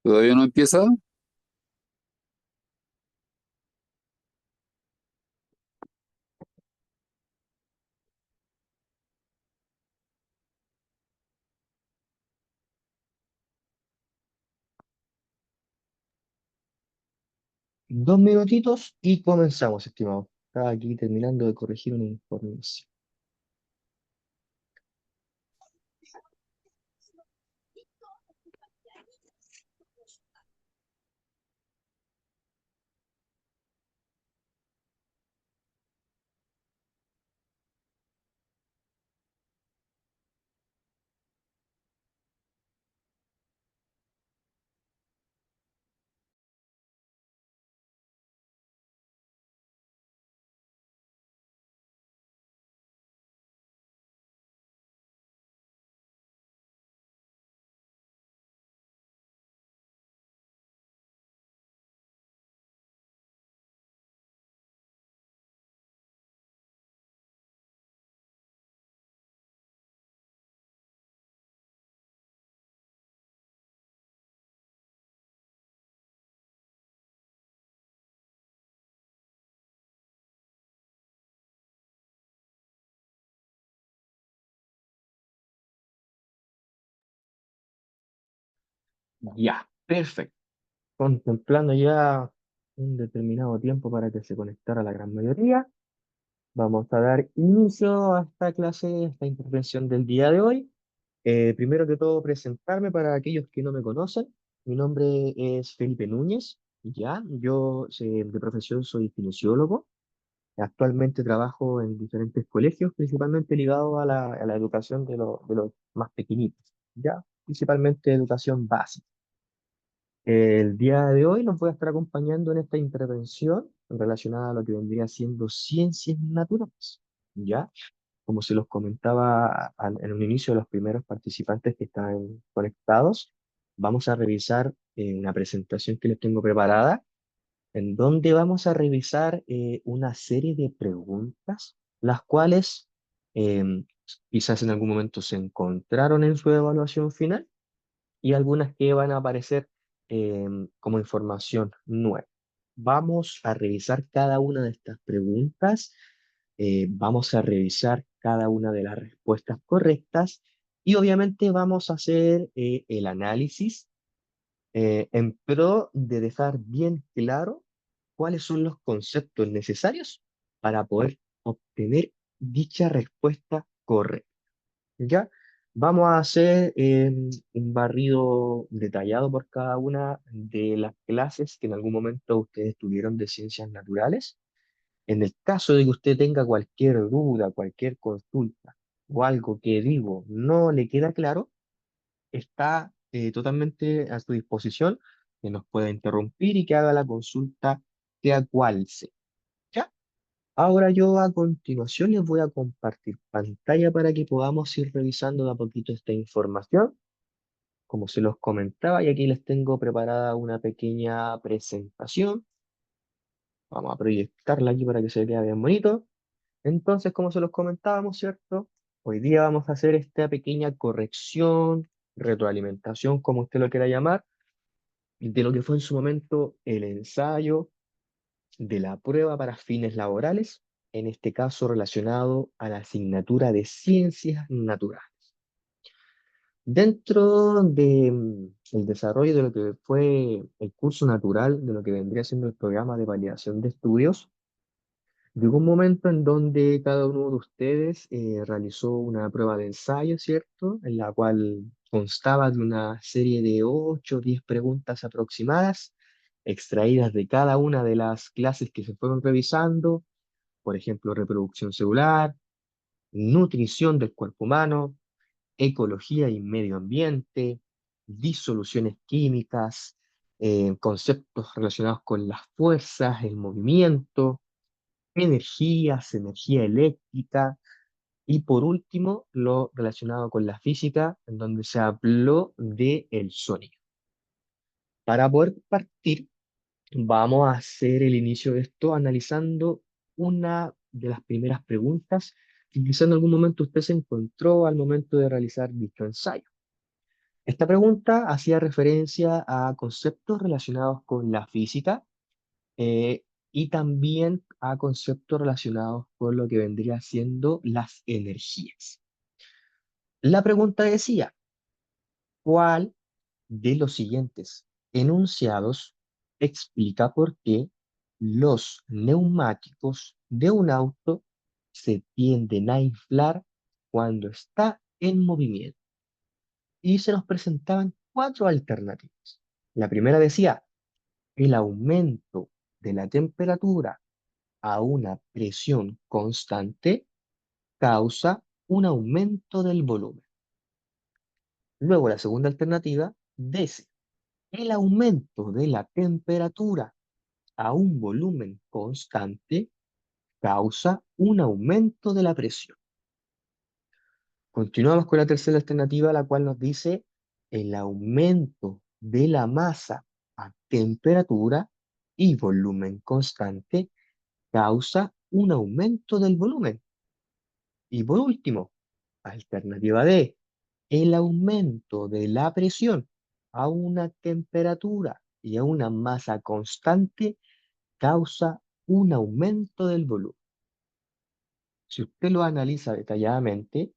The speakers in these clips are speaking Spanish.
¿Todavía no empieza? 2 minutitos y comenzamos, estimado. Estaba aquí terminando de corregir una información. Ya, perfecto. Contemplando ya un determinado tiempo para que se conectara la gran mayoría, vamos a dar inicio a esta clase, a esta intervención del día de hoy. Primero que todo, presentarme para aquellos que no me conocen. Mi nombre es Felipe Núñez. Ya, yo de profesión soy kinesiólogo. Actualmente trabajo en diferentes colegios, principalmente ligados a la educación de los más pequeñitos, ya, principalmente educación básica. El día de hoy los voy a estar acompañando en esta intervención relacionada a lo que vendría siendo ciencias naturales, ya. Como se los comentaba en un inicio de los primeros participantes que están conectados, vamos a revisar una presentación que les tengo preparada en donde vamos a revisar una serie de preguntas, las cuales quizás en algún momento se encontraron en su evaluación final y algunas que van a aparecer como información nueva. Vamos a revisar cada una de estas preguntas, vamos a revisar cada una de las respuestas correctas y obviamente vamos a hacer el análisis en pro de dejar bien claro cuáles son los conceptos necesarios para poder obtener dicha respuesta correcta. ¿Ya? Vamos a hacer un barrido detallado por cada una de las clases que en algún momento ustedes tuvieron de ciencias naturales. En el caso de que usted tenga cualquier duda, cualquier consulta o algo que digo no le queda claro, está totalmente a su disposición, que nos pueda interrumpir y que haga la consulta sea cual sea. ¿Ya? Ahora yo a continuación les voy a compartir pantalla para que podamos ir revisando de a poquito esta información. Como se los comentaba, y aquí les tengo preparada una pequeña presentación. Vamos a proyectarla aquí para que se vea bien bonito. Entonces, como se los comentábamos, ¿cierto? Hoy día vamos a hacer esta pequeña corrección, retroalimentación, como usted lo quiera llamar, de lo que fue en su momento el ensayo de la prueba para fines laborales, en este caso relacionado a la asignatura de ciencias naturales. Dentro de el desarrollo de lo que fue el curso natural, de lo que vendría siendo el programa de validación de estudios, llegó un momento en donde cada uno de ustedes realizó una prueba de ensayo, ¿cierto? En la cual constaba de una serie de 8 o 10 preguntas aproximadas, extraídas de cada una de las clases que se fueron revisando, por ejemplo, reproducción celular, nutrición del cuerpo humano, ecología y medio ambiente, disoluciones químicas, conceptos relacionados con las fuerzas, el movimiento, energías, energía eléctrica y por último lo relacionado con la física, en donde se habló de el sonido. Para poder partir, vamos a hacer el inicio de esto analizando una de las primeras preguntas que quizá en algún momento usted se encontró al momento de realizar dicho ensayo. Esta pregunta hacía referencia a conceptos relacionados con la física eh, y también a conceptos relacionados con lo que vendría siendo las energías. La pregunta decía, ¿cuál de los siguientes enunciados explica por qué los neumáticos de un auto se tienden a inflar cuando está en movimiento? Y se nos presentaban cuatro alternativas. La primera decía, el aumento de la temperatura a una presión constante causa un aumento del volumen. Luego la segunda alternativa dice, el aumento de la temperatura a un volumen constante causa un aumento de la presión. Continuamos con la tercera alternativa, la cual nos dice el aumento de la masa a temperatura y volumen constante causa un aumento del volumen. Y por último, alternativa D, el aumento de la presión a una temperatura y a una masa constante causa un aumento del volumen. Si usted lo analiza detalladamente,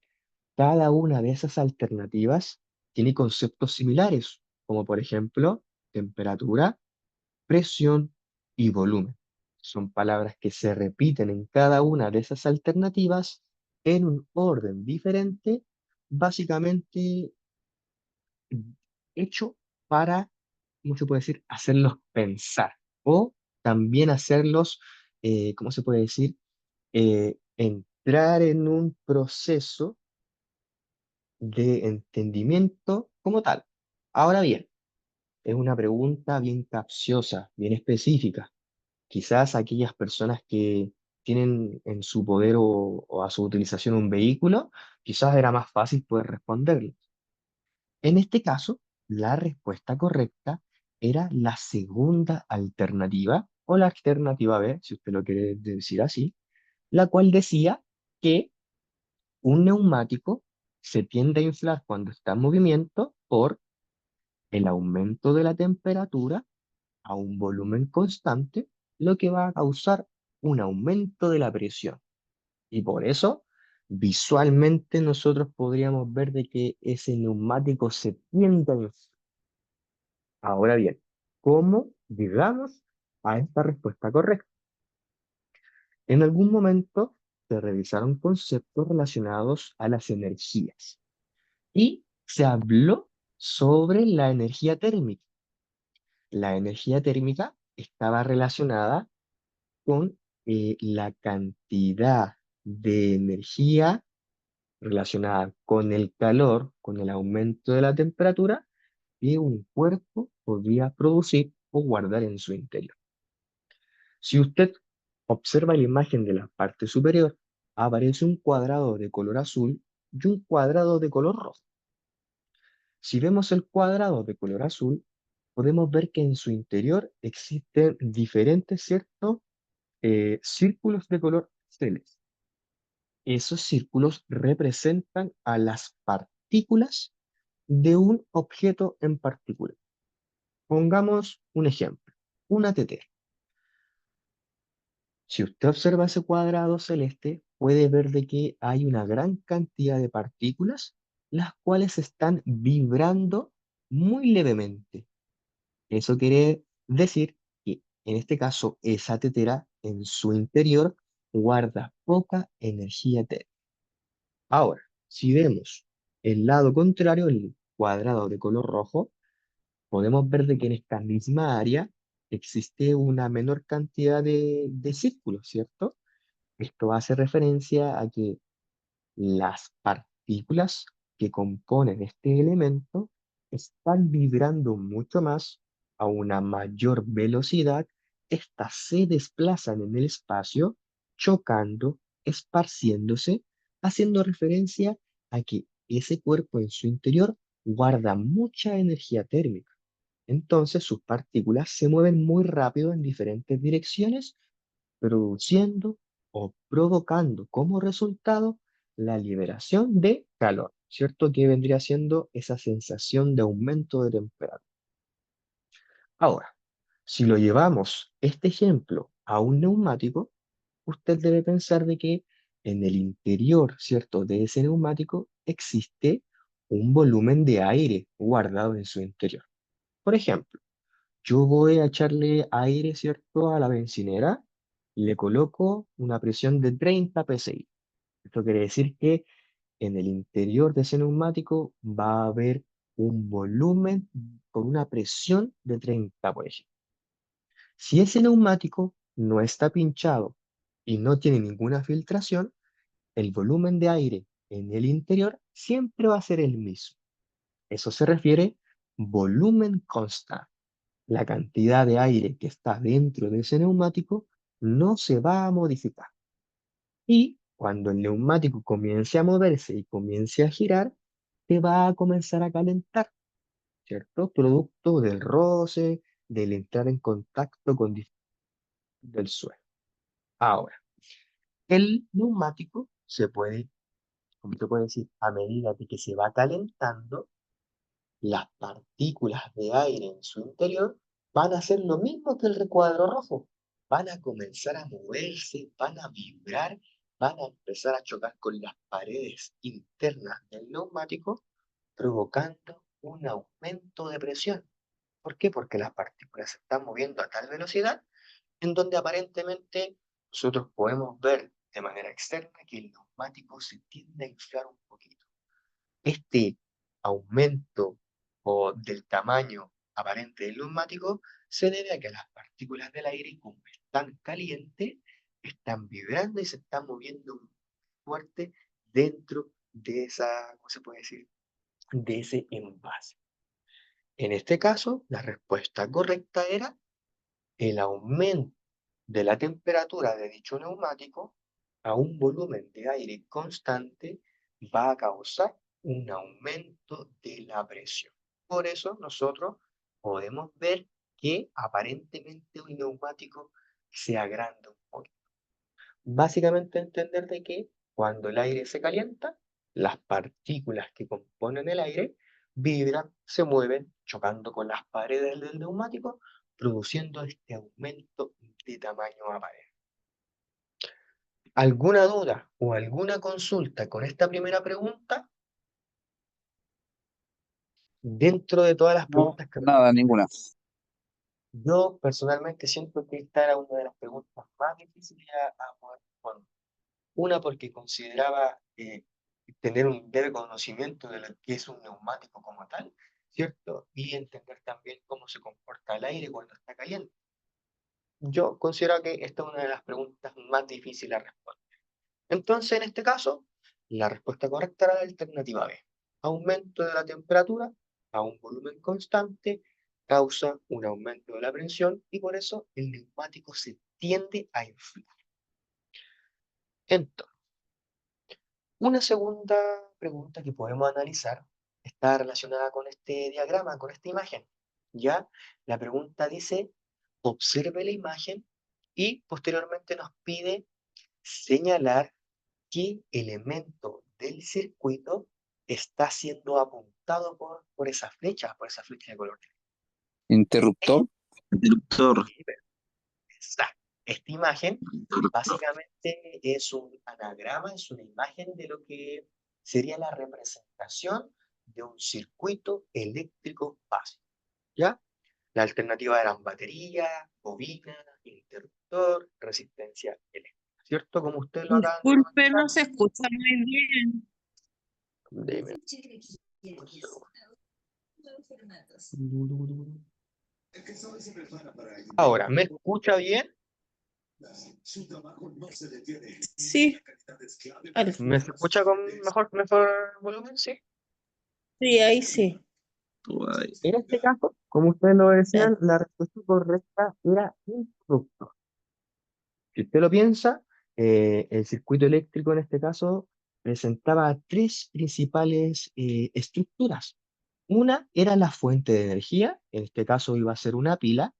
cada una de esas alternativas tiene conceptos similares, como por ejemplo temperatura, presión y volumen. Son palabras que se repiten en cada una de esas alternativas en un orden diferente, básicamente hecho para, ¿cómo se puede decir?, hacerlos pensar o también hacerlos, ¿cómo se puede decir?, entrar en un proceso de entendimiento como tal. Ahora bien, es una pregunta bien capciosa, bien específica. Quizás aquellas personas que tienen en su poder o a su utilización un vehículo, quizás era más fácil poder responderlo. En este caso, la respuesta correcta era la segunda alternativa o la alternativa B, si usted lo quiere decir así, la cual decía que un neumático se tiende a inflar cuando está en movimiento por el aumento de la temperatura a un volumen constante, lo que va a causar un aumento de la presión. Y por eso, visualmente nosotros podríamos ver de que ese neumático se tiende a inflar. Ahora bien, ¿cómo llegamos a esta respuesta correcta? En algún momento se revisaron conceptos relacionados a las energías y se habló sobre la energía térmica. La energía térmica estaba relacionada con la cantidad de energía relacionada con el calor, con el aumento de la temperatura que un cuerpo podría producir o guardar en su interior. Si usted observa la imagen de la parte superior, aparece un cuadrado de color azul y un cuadrado de color rojo. Si vemos el cuadrado de color azul, podemos ver que en su interior existen diferentes, ¿cierto? Círculos de color celeste. Esos círculos representan a las partículas de un objeto en particular. Pongamos un ejemplo, una tetera. Si usted observa ese cuadrado celeste, puede ver de que hay una gran cantidad de partículas, las cuales están vibrando muy levemente. Eso quiere decir que, en este caso, esa tetera en su interior guarda poca energía térmica. Ahora, si vemos el lado contrario, el cuadrado de color rojo, podemos ver de que en esta misma área existe una menor cantidad de círculos, ¿cierto? Esto hace referencia a que las partículas que componen este elemento están vibrando mucho más a una mayor velocidad. Estas se desplazan en el espacio, chocando, esparciéndose, haciendo referencia a que ese cuerpo en su interior guarda mucha energía térmica. Entonces sus partículas se mueven muy rápido en diferentes direcciones, produciendo o provocando como resultado la liberación de calor. ¿cierto? Que vendría siendo esa sensación de aumento de temperatura. Ahora, si lo llevamos este ejemplo a un neumático, usted debe pensar de que en el interior, ¿cierto?, de ese neumático existe un volumen de aire guardado en su interior. Por ejemplo, yo voy a echarle aire, ¿cierto?, a la bencinera y le coloco una presión de 30 psi. Esto quiere decir que en el interior de ese neumático va a haber un volumen con una presión de 30 por ejemplo. Si ese neumático no está pinchado y no tiene ninguna filtración, el volumen de aire en el interior siempre va a ser el mismo. Eso se refiere volumen constante. La cantidad de aire que está dentro de ese neumático no se va a modificar. Y cuando el neumático comience a moverse y comience a girar, se va a comenzar a calentar, ¿cierto? Producto del roce, del entrar en contacto con del suelo. Ahora, el neumático se puede, como te puedo decir, a medida de que se va calentando, las partículas de aire en su interior van a hacer lo mismo que el recuadro rojo. Van a comenzar a moverse, van a vibrar, van a empezar a chocar con las paredes internas del neumático, provocando un aumento de presión. ¿Por qué? Porque las partículas se están moviendo a tal velocidad en donde aparentemente nosotros podemos ver de manera externa que el neumático se tiende a inflar un poquito. Este aumento o del tamaño aparente del neumático se debe a que las partículas del aire, como están calientes, están vibrando y se están moviendo muy fuerte dentro de esa, ¿cómo se puede decir? De ese envase. En este caso, la respuesta correcta era el aumento de la temperatura de dicho neumático a un volumen de aire constante va a causar un aumento de la presión. Por eso nosotros podemos ver que aparentemente un neumático se agranda un poco. Básicamente entender de que cuando el aire se calienta, las partículas que componen el aire vibran, se mueven, chocando con las paredes del neumático, produciendo este aumento de tamaño aparente. ¿Alguna duda o alguna consulta con esta primera pregunta? Dentro de todas las No, preguntas que nada, ninguna. yo personalmente siento que esta era una de las preguntas más difíciles a poder responder. Una, porque consideraba tener un breve conocimiento de lo que es un neumático como tal, ¿cierto? Y entender también cómo se comporta el aire cuando está caliente. Yo considero que esta es una de las preguntas más difíciles a responder. Entonces, en este caso, la respuesta correcta era la alternativa B. Aumento de la temperatura a un volumen constante causa un aumento de la presión y por eso el neumático se tiende a inflar. Entonces, una segunda pregunta que podemos analizar está relacionada con este diagrama, con esta imagen. ¿Ya? La pregunta dice, observe la imagen y posteriormente nos pide señalar qué elemento del circuito está siendo apuntado por por esa flecha de color negro. Interruptor. Interruptor. Exacto. Esta imagen básicamente es un anagrama, es una imagen de lo que sería la representación de un circuito eléctrico básico. ¿Ya? La alternativa eran batería, bobina, interruptor, resistencia eléctrica. ¿Cierto? Como ustedes lo acaban de Disculpe, comentar. no se escucha muy bien. Deme un segundo. Ahora, ¿me escucha bien? Sí, ¿Me escucha con mejor volumen? Sí. sí, ahí sí. Guay. En este caso, como ustedes lo Ya. decían, la respuesta correcta era interruptor. Si usted lo piensa, el circuito eléctrico en este caso presentaba tres principales estructuras. Una era la fuente de energía, en este caso iba a ser una pila,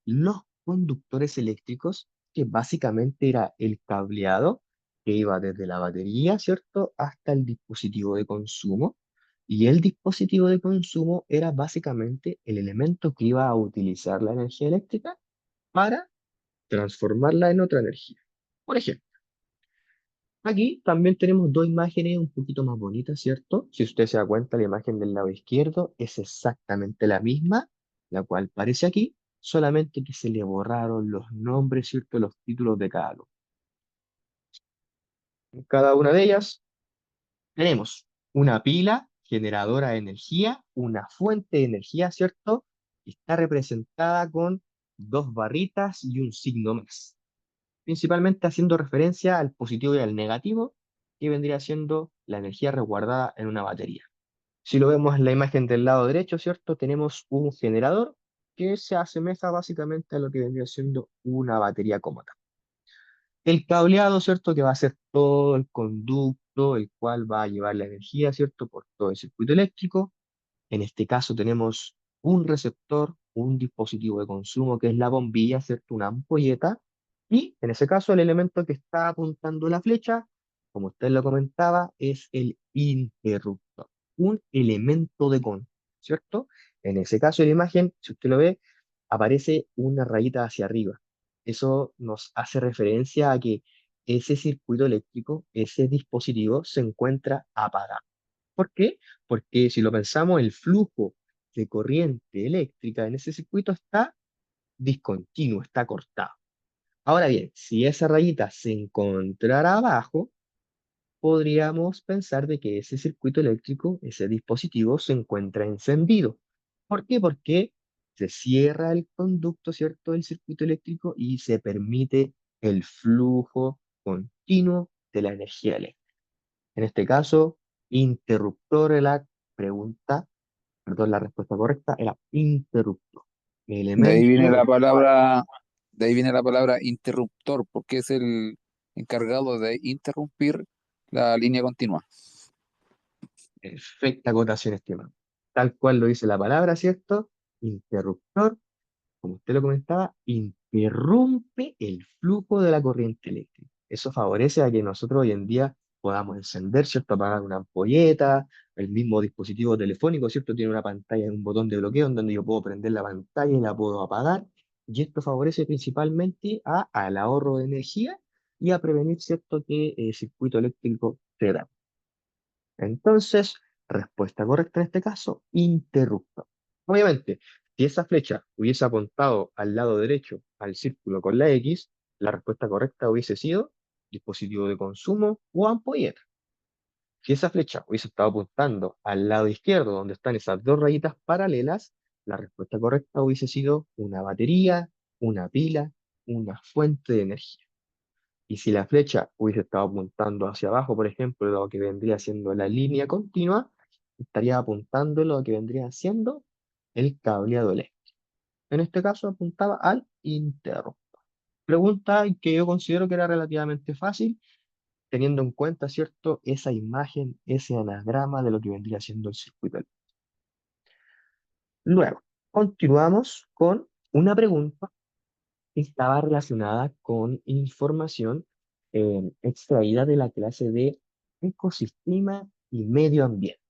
los conductores eléctricos, que básicamente era el cableado, que iba desde la batería, ¿cierto?, hasta el dispositivo de consumo. Y el dispositivo de consumo era básicamente el elemento que iba a utilizar la energía eléctrica para transformarla en otra energía. Por ejemplo, aquí también tenemos dos imágenes un poquito más bonitas, ¿cierto? Si usted se da cuenta, la imagen del lado izquierdo es exactamente la misma, la cual parece aquí, solamente que se le borraron los nombres, ¿cierto? Los títulos de cada uno. En cada una de ellas tenemos una pila generadora de energía, una fuente de energía, ¿cierto? Que está representada con dos barritas y un signo más, principalmente haciendo referencia al positivo y al negativo, que vendría siendo la energía resguardada en una batería. Si lo vemos en la imagen del lado derecho, ¿cierto? Tenemos un generador que se asemeja básicamente a lo que vendría siendo una batería cómoda. El cableado, ¿cierto? Que va a ser todo el conducto, el cual va a llevar la energía, ¿cierto? Por todo el circuito eléctrico. En este caso tenemos un receptor, un dispositivo de consumo que es la bombilla, ¿cierto? Una ampolleta. Y en ese caso el elemento que está apuntando la flecha, como usted lo comentaba, es el interruptor, un elemento de control, ¿cierto? En ese caso de la imagen, si usted lo ve, aparece una rayita hacia arriba. Eso nos hace referencia a que ese circuito eléctrico, ese dispositivo se encuentra apagado. ¿Por qué? Porque si lo pensamos, el flujo de corriente eléctrica en ese circuito está discontinuo, está cortado. Ahora bien, si esa rayita se encontrara abajo, podríamos pensar de que ese circuito eléctrico, ese dispositivo, se encuentra encendido. ¿Por qué? Porque se cierra el conducto, ¿cierto?, del circuito eléctrico y se permite el flujo continuo de la energía eléctrica. En este caso, interruptor de la pregunta, perdón, la respuesta correcta era interruptor. De ahí viene Elemento la palabra, de ahí viene la palabra interruptor, porque es el encargado de interrumpir la línea continua. perfecta acotación, estimado. Tal cual lo dice la palabra, ¿cierto? Interruptor, como usted lo comentaba, interrumpe el flujo de la corriente eléctrica. Eso favorece a que nosotros hoy en día podamos encender, ¿cierto? Apagar una ampolleta, el mismo dispositivo telefónico, ¿cierto? Tiene una pantalla, un botón de bloqueo en donde yo puedo prender la pantalla y la puedo apagar. Y esto favorece principalmente al ahorro de energía y a prevenir, ¿cierto?, que el circuito eléctrico se dañe. Entonces, respuesta correcta en este caso, interruptor. Obviamente, si esa flecha hubiese apuntado al lado derecho, al círculo con la X, la respuesta correcta hubiese sido dispositivo de consumo o ampolleta. Si esa flecha hubiese estado apuntando al lado izquierdo, donde están esas dos rayitas paralelas, la respuesta correcta hubiese sido una batería, una pila, una fuente de energía. Y si la flecha hubiese estado apuntando hacia abajo, por ejemplo, lo que vendría siendo la línea continua, estaría apuntando lo que vendría siendo el cableado eléctrico. En este caso apuntaba al interruptor. Pregunta que yo considero que era relativamente fácil, teniendo en cuenta, ¿cierto?, esa imagen, ese anagrama de lo que vendría siendo el circuito eléctrico. Luego, continuamos con una pregunta estaba relacionada con información extraída de la clase de ecosistema y medio ambiente,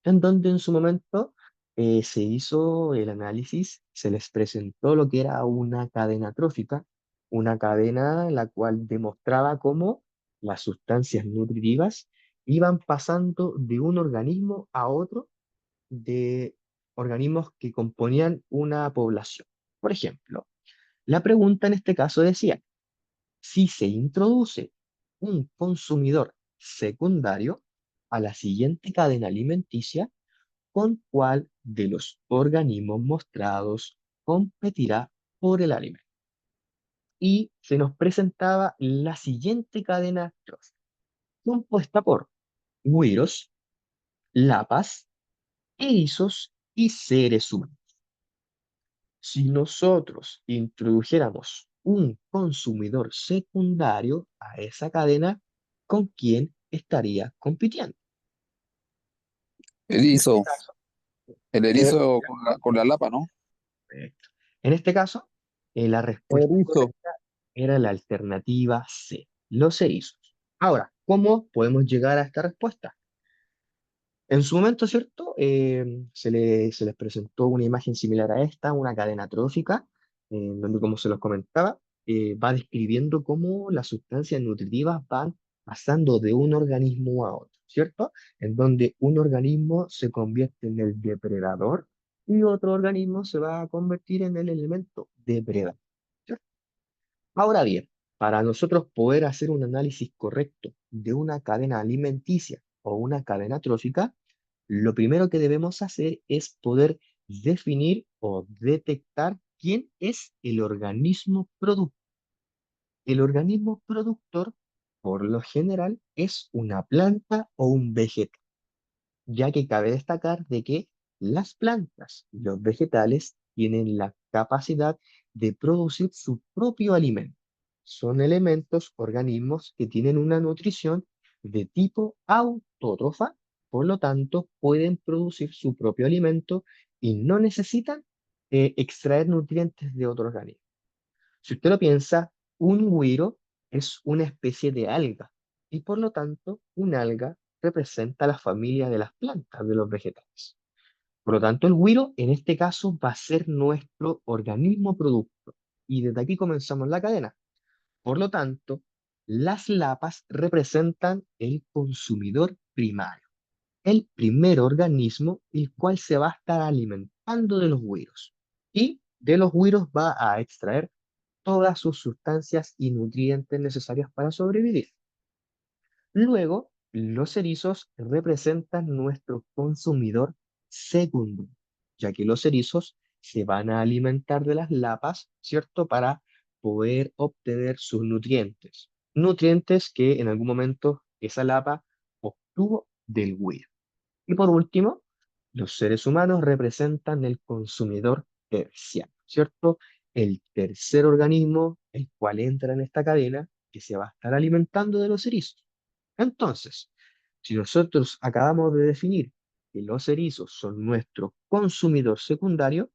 en donde en su momento se hizo el análisis, se les presentó lo que era una cadena trófica, una cadena en la cual demostraba cómo las sustancias nutritivas iban pasando de un organismo a otro, de organismos que componían una población. Por ejemplo, la pregunta en este caso decía, si se introduce un consumidor secundario a la siguiente cadena alimenticia, ¿con cuál de los organismos mostrados competirá por el alimento? Y se nos presentaba la siguiente cadena trófica, compuesta por güiros, lapas, erizos y seres humanos. Si nosotros introdujéramos un consumidor secundario a esa cadena, ¿con quién estaría compitiendo? En este Erizo, caso, el eh, erizo con la lapa, ¿no? perfecto. En este caso, la respuesta Erizo. correcta era la alternativa C, los erizos. Ahora, ¿cómo podemos llegar a esta respuesta? En su momento, ¿cierto? Se les presentó una imagen similar a esta, una cadena trófica, en donde, como se los comentaba, va describiendo cómo las sustancias nutritivas van pasando de un organismo a otro, ¿cierto? En donde un organismo se convierte en el depredador y otro organismo se va a convertir en el elemento depredador. ¿Cierto? Ahora bien, para nosotros poder hacer un análisis correcto de una cadena alimenticia o una cadena trófica, lo primero que debemos hacer es poder definir o detectar quién es el organismo productor. El organismo productor, por lo general, es una planta o un vegetal, ya que cabe destacar de que las plantas y los vegetales tienen la capacidad de producir su propio alimento. Son elementos, organismos que tienen una nutrición de tipo autótrofa, por lo tanto pueden producir su propio alimento y no necesitan extraer nutrientes de otro organismo. Si usted lo piensa, un güiro es una especie de alga y por lo tanto un alga representa la familia de las plantas, de los vegetales. Por lo tanto, el güiro en este caso va a ser nuestro organismo producto y desde aquí comenzamos la cadena. Por lo tanto, las lapas representan el consumidor primario, el primer organismo el cual se va a estar alimentando de los güiros y de los güiros va a extraer todas sus sustancias y nutrientes necesarias para sobrevivir. Luego, los erizos representan nuestro consumidor secundario, ya que los erizos se van a alimentar de las lapas, ¿cierto? Para poder obtener sus nutrientes. Nutrientes que en algún momento esa lapa obtuvo del huevo. Y por último, los seres humanos representan el consumidor terciario, ¿cierto? El tercer organismo, el cual entra en esta cadena, que se va a estar alimentando de los erizos. Entonces, si nosotros acabamos de definir que los erizos son nuestro consumidor secundario,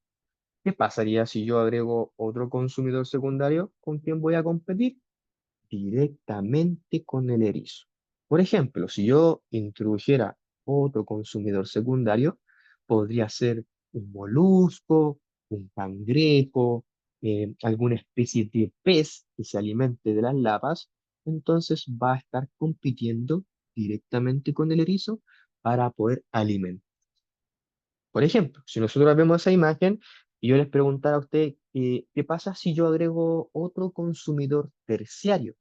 ¿qué pasaría si yo agrego otro consumidor secundario con quien voy a competir? Directamente con el erizo. Por ejemplo, si yo introdujera otro consumidor secundario, podría ser un molusco, un cangrejo, alguna especie de pez que se alimente de las lapas, entonces va a estar compitiendo directamente con el erizo para poder alimentar. Por ejemplo, si nosotros vemos esa imagen y yo les preguntara a usted, ¿qué pasa si yo agrego otro consumidor terciario?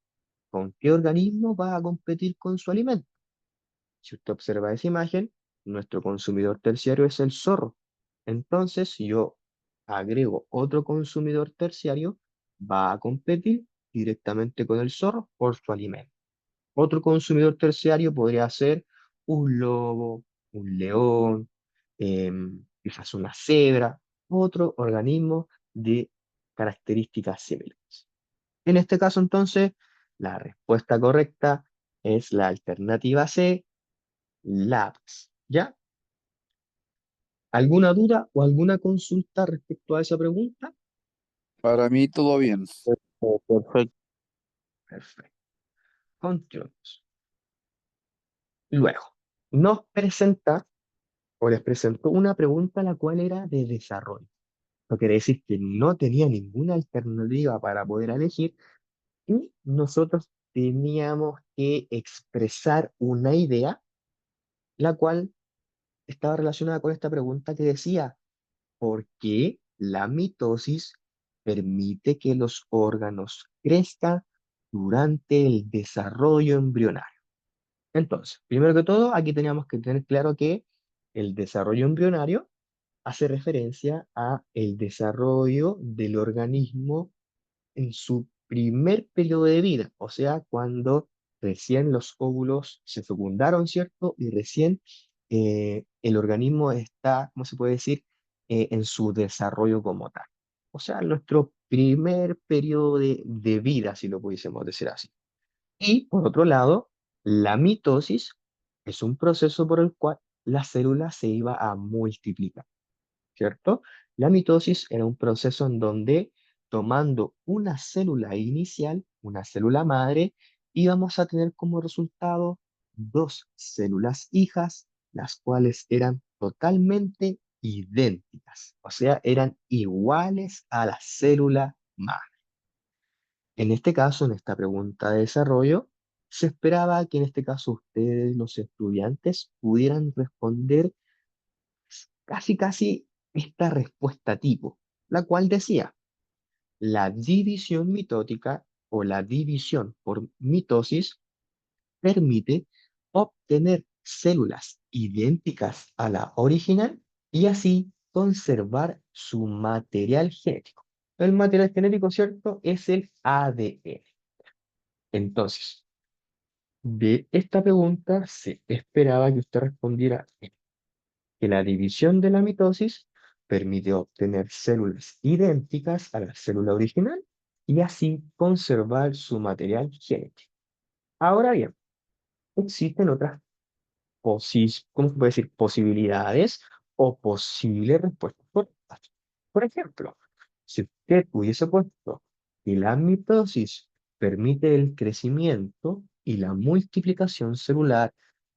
¿Con qué organismo va a competir con su alimento? Si usted observa esa imagen, nuestro consumidor terciario es el zorro. Entonces, si yo agrego otro consumidor terciario, va a competir directamente con el zorro por su alimento. Otro consumidor terciario podría ser un lobo, un león, quizás una cebra, otro organismo de características similares. En este caso, entonces, la respuesta correcta es la alternativa C, lápiz. ¿Ya? ¿Alguna duda o alguna consulta respecto a esa pregunta? Para mí todo bien. Perfecto. Perfecto. Continuamos. Luego, nos presenta o les presentó una pregunta la cual era de desarrollo. Eso quiere decir que no tenía ninguna alternativa para poder elegir y nosotros teníamos que expresar una idea la cual estaba relacionada con esta pregunta que decía, ¿por qué la mitosis permite que los órganos crezcan durante el desarrollo embrionario? Entonces, primero que todo, aquí teníamos que tener claro que el desarrollo embrionario hace referencia a el desarrollo del organismo en su primer periodo de vida, o sea, cuando recién los óvulos se fecundaron, ¿cierto? Y recién el organismo está, ¿cómo se puede decir?, en su desarrollo como tal. O sea, nuestro primer periodo de vida, si lo pudiésemos decir así. Y por otro lado, la mitosis es un proceso por el cual la célula se iba a multiplicar. ¿Cierto? La mitosis era un proceso en donde tomando una célula inicial, una célula madre, y vamos a tener como resultado dos células hijas, las cuales eran totalmente idénticas, o sea, eran iguales a la célula madre. En este caso, en esta pregunta de desarrollo, se esperaba que en este caso ustedes, los estudiantes, pudieran responder casi esta respuesta tipo, la cual decía, la división mitótica o la división por mitosis permite obtener células idénticas a la original y así conservar su material genético. El material genético, ¿cierto? Es el ADN. Entonces, de esta pregunta se esperaba que usted respondiera que la división de la mitosis permite obtener células idénticas a la célula original y así conservar su material genético. Ahora bien, existen otras ¿cómo se puede decir? Posibilidades o posibles respuestas correctas. Por ejemplo, si usted hubiese puesto que la mitosis permite el crecimiento y la multiplicación celular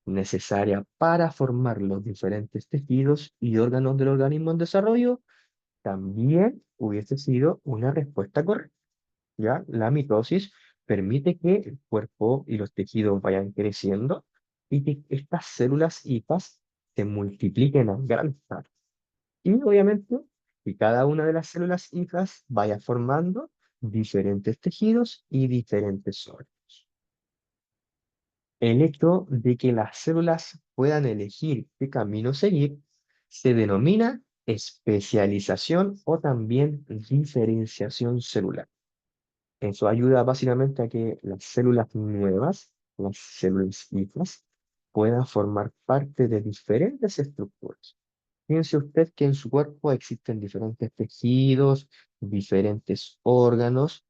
necesaria para formar los diferentes tejidos y órganos del organismo en desarrollo, también hubiese sido una respuesta correcta. ¿Ya? La mitosis permite que el cuerpo y los tejidos vayan creciendo y que estas células hijas se multipliquen a gran escala. Y obviamente que cada una de las células hijas vaya formando diferentes tejidos y diferentes órganos. El hecho de que las células puedan elegir qué camino seguir se denomina especialización o también diferenciación celular. Eso ayuda básicamente a que las células nuevas, las células hijas, puedan formar parte de diferentes estructuras. Piense usted que en su cuerpo existen diferentes tejidos, diferentes órganos,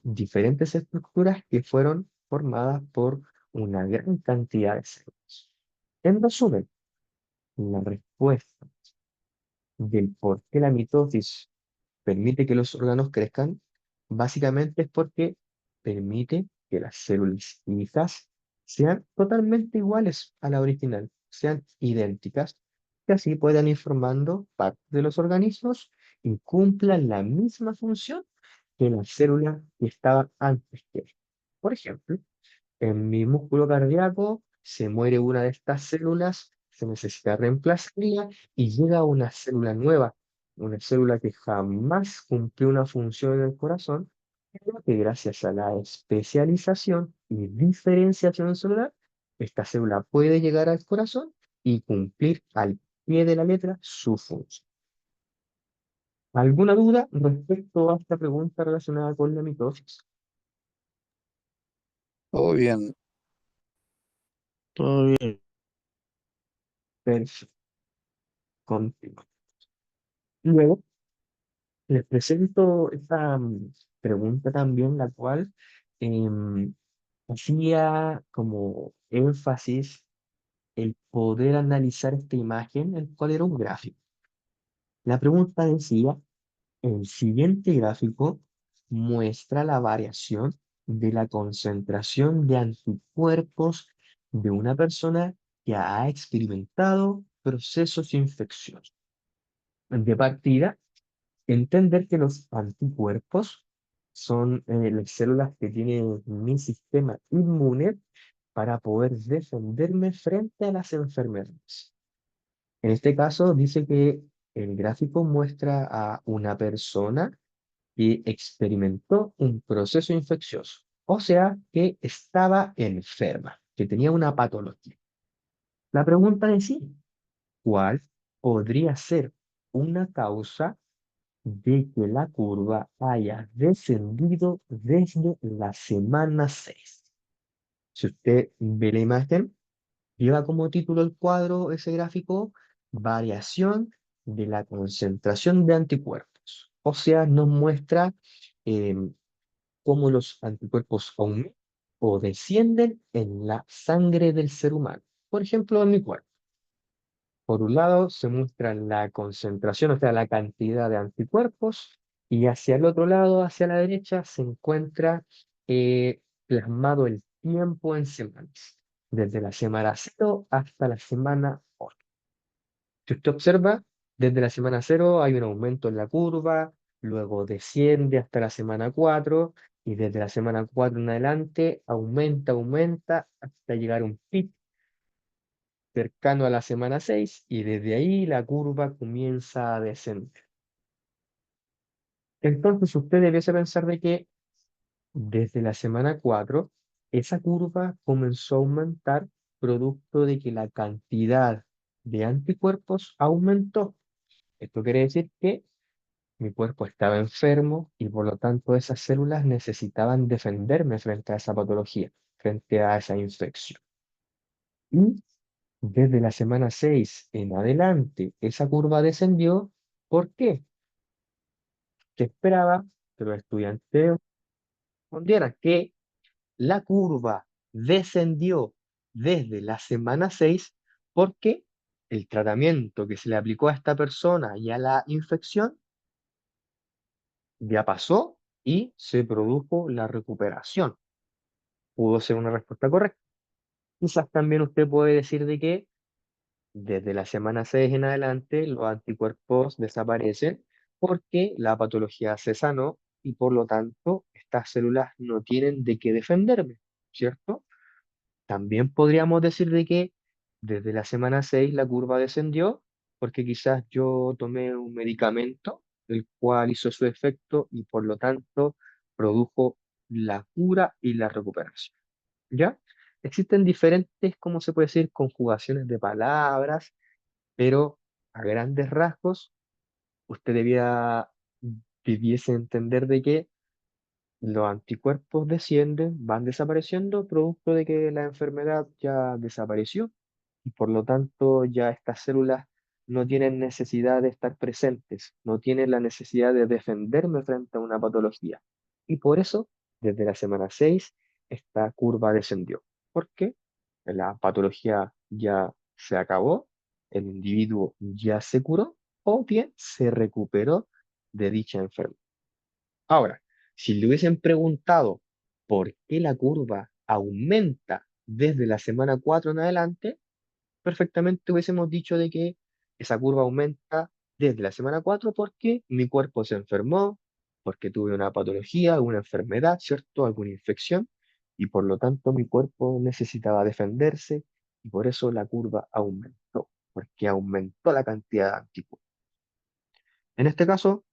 diferentes estructuras que fueron formadas por una gran cantidad de células. En resumen, la respuesta del por qué la mitosis permite que los órganos crezcan, básicamente es porque permite que las células hijas sean totalmente iguales a la original, sean idénticas, que así puedan ir formando parte de los organismos y cumplan la misma función que la célula que estaba antes que él. Por ejemplo, en mi músculo cardíaco se muere una de estas células, se necesita reemplazarla y llega una célula nueva, una célula que jamás cumplió una función en el corazón, pero que gracias a la especialización y diferenciación celular, esta célula puede llegar al corazón y cumplir al pie de la letra su función. ¿Alguna duda respecto a esta pregunta relacionada con la mitosis? Todo bien. Todo bien. Perfecto. Continúo. Luego, les presento esta pregunta también, la cual em, hacía como énfasis el poder analizar esta imagen, el cual era un gráfico. La pregunta decía, el siguiente gráfico muestra la variación de la concentración de anticuerpos de una persona que ha experimentado procesos infecciosos. De partida, entender que los anticuerpos son las células que tiene mi sistema inmune para poder defenderme frente a las enfermedades. En este caso, dice que el gráfico muestra a una persona que experimentó un proceso infeccioso, o sea, que estaba enferma, que tenía una patología. La pregunta es sí, ¿cuál podría ser una causa de que la curva haya descendido desde la semana 6? Si usted ve la imagen, lleva como título el cuadro, ese gráfico, variación de la concentración de anticuerpos. O sea, nos muestra cómo los anticuerpos aumentan o descienden en la sangre del ser humano. Por ejemplo, en mi cuerpo. Por un lado se muestra la concentración, o sea, la cantidad de anticuerpos, y hacia el otro lado, hacia la derecha, se encuentra plasmado el tiempo en semanas, desde la semana 0 hasta la semana 8. Si usted observa, desde la semana 0 hay un aumento en la curva, luego desciende hasta la semana 4 y desde la semana 4 en adelante aumenta hasta llegar a un pic cercano a la semana 6 y desde ahí la curva comienza a descender. Entonces usted debiese pensar de que desde la semana 4 esa curva comenzó a aumentar producto de que la cantidad de anticuerpos aumentó. Esto quiere decir que mi cuerpo estaba enfermo y por lo tanto esas células necesitaban defenderme frente a esa patología, frente a esa infección. Y desde la semana 6 en adelante, esa curva descendió. ¿Por qué? Se esperaba que los estudiantes respondieran que la curva descendió desde la semana 6 porque el tratamiento que se le aplicó a esta persona y a la infección ya pasó y se produjo la recuperación. Pudo ser una respuesta correcta. Quizás también usted puede decir de que desde la semana 6 en adelante los anticuerpos desaparecen porque la patología se sanó y por lo tanto estas células no tienen de qué defenderme, ¿cierto? También podríamos decir de que desde la semana 6 la curva descendió porque quizás yo tomé un medicamento el cual hizo su efecto y por lo tanto produjo la cura y la recuperación. ¿Ya? Existen diferentes, ¿cómo se puede decir?, conjugaciones de palabras, pero a grandes rasgos usted debiese entender de que los anticuerpos descienden, van desapareciendo, producto de que la enfermedad ya desapareció y por lo tanto ya estas células no tienen necesidad de estar presentes, no tienen la necesidad de defenderme frente a una patología. Y por eso, desde la semana 6 esta curva descendió, porque la patología ya se acabó, el individuo ya se curó o bien se recuperó de dicha enfermedad. Ahora, si le hubiesen preguntado por qué la curva aumenta desde la semana 4 en adelante, perfectamente hubiésemos dicho de que esa curva aumenta desde la semana 4 porque mi cuerpo se enfermó, porque tuve una patología, alguna enfermedad, ¿cierto? Alguna infección, y por lo tanto mi cuerpo necesitaba defenderse y por eso la curva aumentó, porque aumentó la cantidad de anticuerpos. En este caso,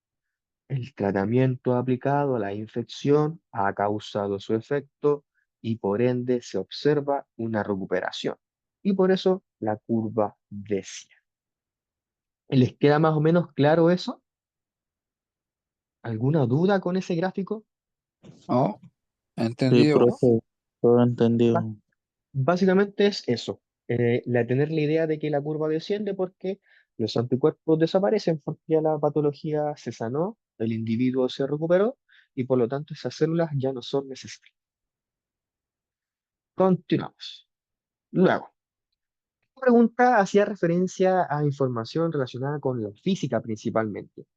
el tratamiento aplicado a la infección ha causado su efecto y por ende se observa una recuperación. Y por eso la curva desciende. ¿Les queda más o menos claro eso? ¿Alguna duda con ese gráfico? ¿Oh? Sí, ¿Entendido? profe, todo Ba- entendido. Básicamente es eso, tener la idea de que la curva desciende porque los anticuerpos desaparecen, porque ya la patología se sanó, el individuo se recuperó y por lo tanto esas células ya no son necesarias. Continuamos. Luego, esta pregunta hacía referencia a información relacionada con la física principalmente,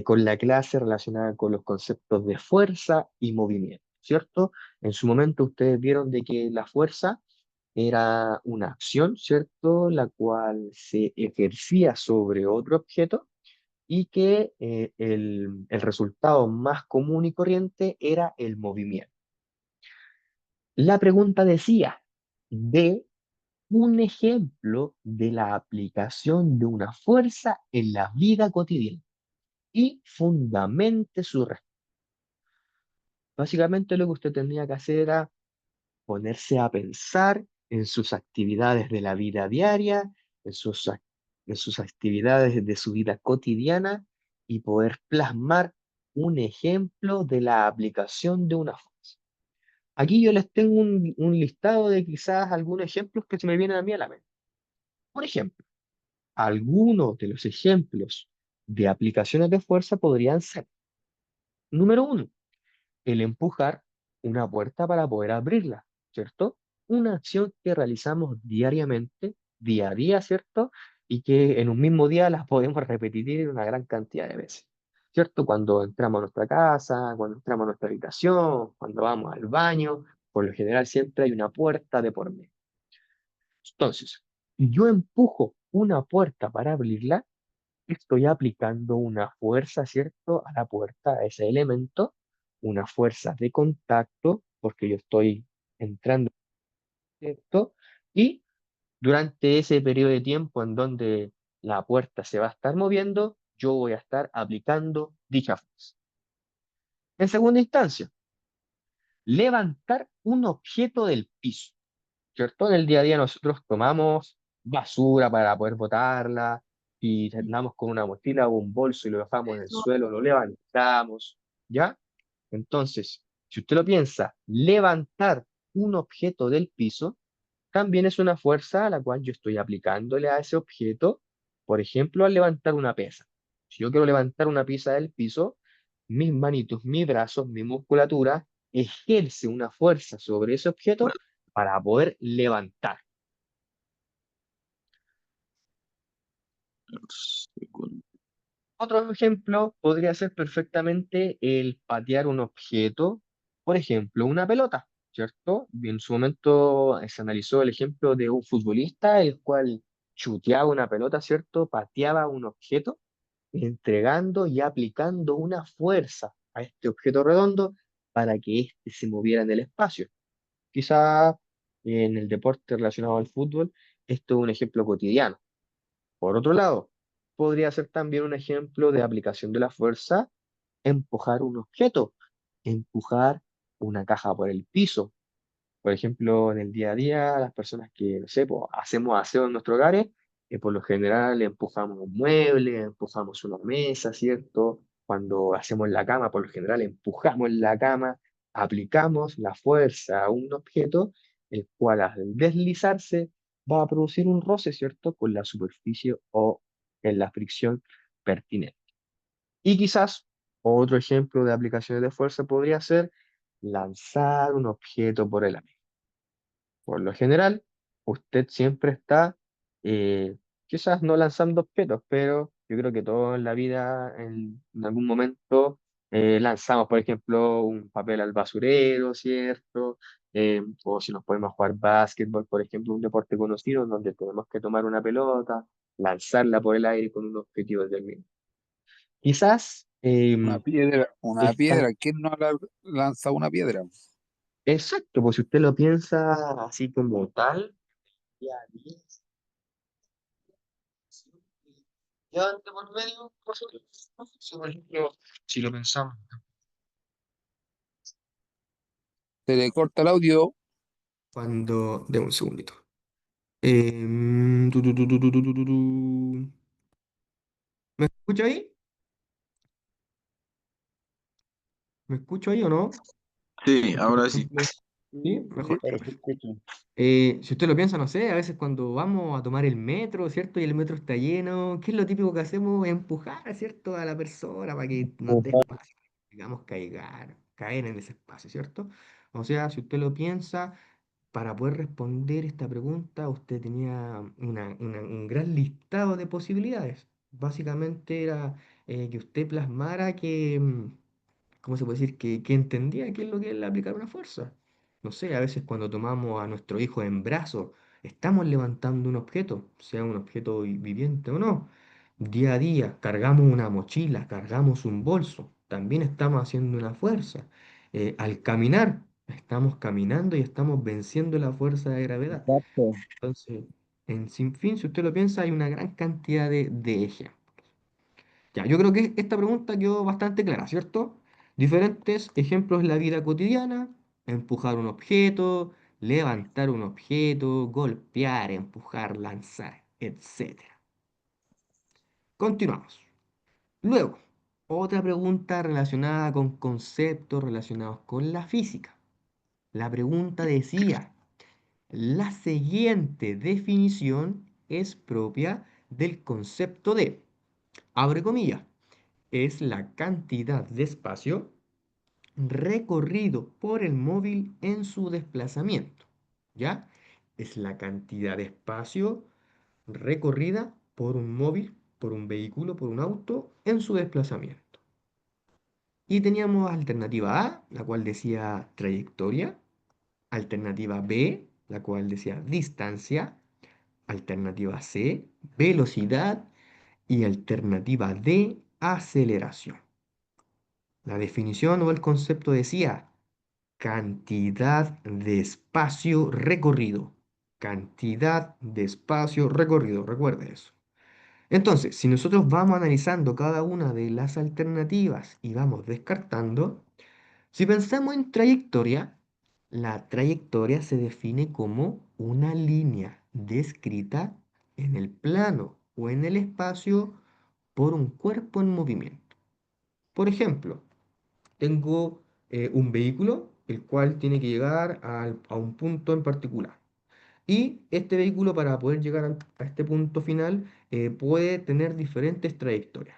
con la clase relacionada con los conceptos de fuerza y movimiento, ¿cierto? En su momento ustedes vieron de que la fuerza era una acción, ¿cierto? La cual se ejercía sobre otro objeto y que el resultado más común y corriente era el movimiento. La pregunta decía, de un ejemplo de la aplicación de una fuerza en la vida cotidiana y fundamente su respuesta. Básicamente lo que usted tenía que hacer era ponerse a pensar en sus actividades de la vida diaria, en sus actividades de su vida cotidiana y poder plasmar un ejemplo de la aplicación de una fuerza. Aquí yo les tengo un listado de quizás algunos ejemplos que se me vienen a mí a la mente. Por ejemplo, algunos de los ejemplos de aplicaciones de fuerza podrían ser, número uno, el empujar una puerta para poder abrirla, ¿cierto? Una acción que realizamos diariamente, día a día, ¿cierto? Y que en un mismo día las podemos repetir una gran cantidad de veces, ¿cierto? Cuando entramos a nuestra casa, cuando entramos a nuestra habitación, cuando vamos al baño, Por lo general siempre hay una puerta de por medio. Entonces, si yo empujo una puerta para abrirla, estoy aplicando una fuerza, ¿cierto? A la puerta, a ese elemento, una fuerza de contacto, porque yo estoy entrando, ¿cierto? Y durante ese periodo de tiempo en donde la puerta se va a estar moviendo, yo voy a estar aplicando dicha fuerza. En segunda instancia, levantar un objeto del piso, ¿cierto? En el día a día nosotros tomamos basura para poder botarla y andamos con una mochila o un bolso y lo dejamos en el suelo, lo levantamos, ¿ya? Entonces, si usted lo piensa, levantar un objeto del piso también es una fuerza a la cual yo estoy aplicándole a ese objeto, por ejemplo, al levantar una pesa. Si yo quiero levantar una pesa del piso, mis manitos, mis brazos, mi musculatura ejerce una fuerza sobre ese objeto para poder levantar. Otro ejemplo podría ser perfectamente el patear un objeto, por ejemplo, una pelota, ¿cierto? Y en su momento se analizó el ejemplo de un futbolista, el cual chuteaba una pelota, ¿cierto? Pateaba un objeto, entregando y aplicando una fuerza a este objeto redondo para que éste se moviera en el espacio. Quizá en el deporte relacionado al fútbol, esto es un ejemplo cotidiano. Por otro lado, podría ser también un ejemplo de aplicación de la fuerza, empujar un objeto, empujar una caja por el piso. Por ejemplo, en el día a día, las personas que, no sé, pues, hacemos aseo en nuestros hogares, por lo general empujamos un mueble, empujamos una mesa, ¿cierto? Cuando hacemos la cama, por lo general empujamos la cama, aplicamos la fuerza a un objeto, el cual al deslizarse va a producir un roce, ¿cierto? Con la superficie o en la fricción pertinente. Y quizás otro ejemplo de aplicaciones de fuerza podría ser lanzar un objeto por el aire. Por lo general, usted siempre está, quizás no lanzando objetos, pero yo creo que todos en la vida, en algún momento, lanzamos, por ejemplo, un papel al basurero, ¿cierto? O si nos podemos jugar básquetbol, por ejemplo, un deporte conocido en donde tenemos que tomar una pelota, lanzarla por el aire con un objetivo determinado. Quizás Una esta, piedra, ¿quién no lanza una piedra? exacto, pues si usted lo piensa así como tal, ya, ya de por medio, por ejemplo, si lo pensamos, Se le corta el audio. cuando, de un segundito. ¿Me escucha ahí? ¿Me escucho ahí o no? Sí, Porque, por ahora sí. ejemplo, sí, Sí, mejor. ahora se escucha. Si usted lo piensa, no sé, a veces cuando vamos a tomar el metro, ¿cierto? Y el metro está lleno, ¿qué es lo típico que hacemos? Empujar, ¿cierto? A la persona para que nos dé Ajá. espacio, digamos, caer en ese espacio, ¿cierto? O sea, si usted lo piensa, para poder responder esta pregunta, usted tenía un gran listado de posibilidades. Básicamente era que usted plasmara ¿cómo se puede decir? Que entendía qué es lo que es aplicar una fuerza. No sé, a veces cuando tomamos a nuestro hijo en brazos, estamos levantando un objeto, sea un objeto viviente o no. Día a día cargamos una mochila, cargamos un bolso, también estamos haciendo una fuerza. Al caminar, estamos caminando y estamos venciendo la fuerza de gravedad. Exacto. Entonces, en sin fin, si usted lo piensa, hay una gran cantidad de ejemplos. Ya, yo creo que esta pregunta quedó bastante clara, ¿cierto? Diferentes ejemplos en la vida cotidiana: empujar un objeto, levantar un objeto, golpear, empujar, lanzar, etcétera. Continuamos. Luego, otra pregunta relacionada con conceptos relacionados con la física. La pregunta decía: la siguiente definición es propia del concepto de, abre comillas, es la cantidad de espacio recorrido por el móvil en su desplazamiento. ¿Ya? Es la cantidad de espacio recorrida por un móvil, por un vehículo, por un auto en su desplazamiento. Y teníamos alternativa A, la cual decía trayectoria, Alternativa B, la cual decía distancia. Alternativa C, velocidad. Y alternativa D, aceleración. La definición o el concepto decía cantidad de espacio recorrido. Cantidad de espacio recorrido, recuerde eso. Entonces, si nosotros vamos analizando cada una de las alternativas y vamos descartando, si pensamos en trayectoria, la trayectoria se define como una línea descrita en el plano o en el espacio por un cuerpo en movimiento. Por ejemplo, tengo un vehículo el cual tiene que llegar a un punto en particular. Y este vehículo para poder llegar a este punto final puede tener diferentes trayectorias.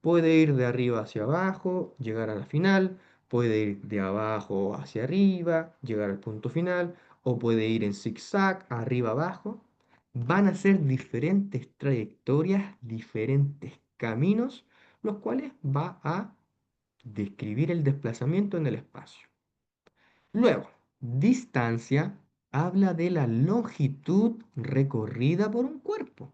Puede ir de arriba hacia abajo, llegar a la final, puede ir de abajo hacia arriba, llegar al punto final, o puede ir en zigzag, arriba abajo. Van a ser diferentes trayectorias, diferentes caminos, los cuales va a describir el desplazamiento en el espacio. Luego, distancia habla de la longitud recorrida por un cuerpo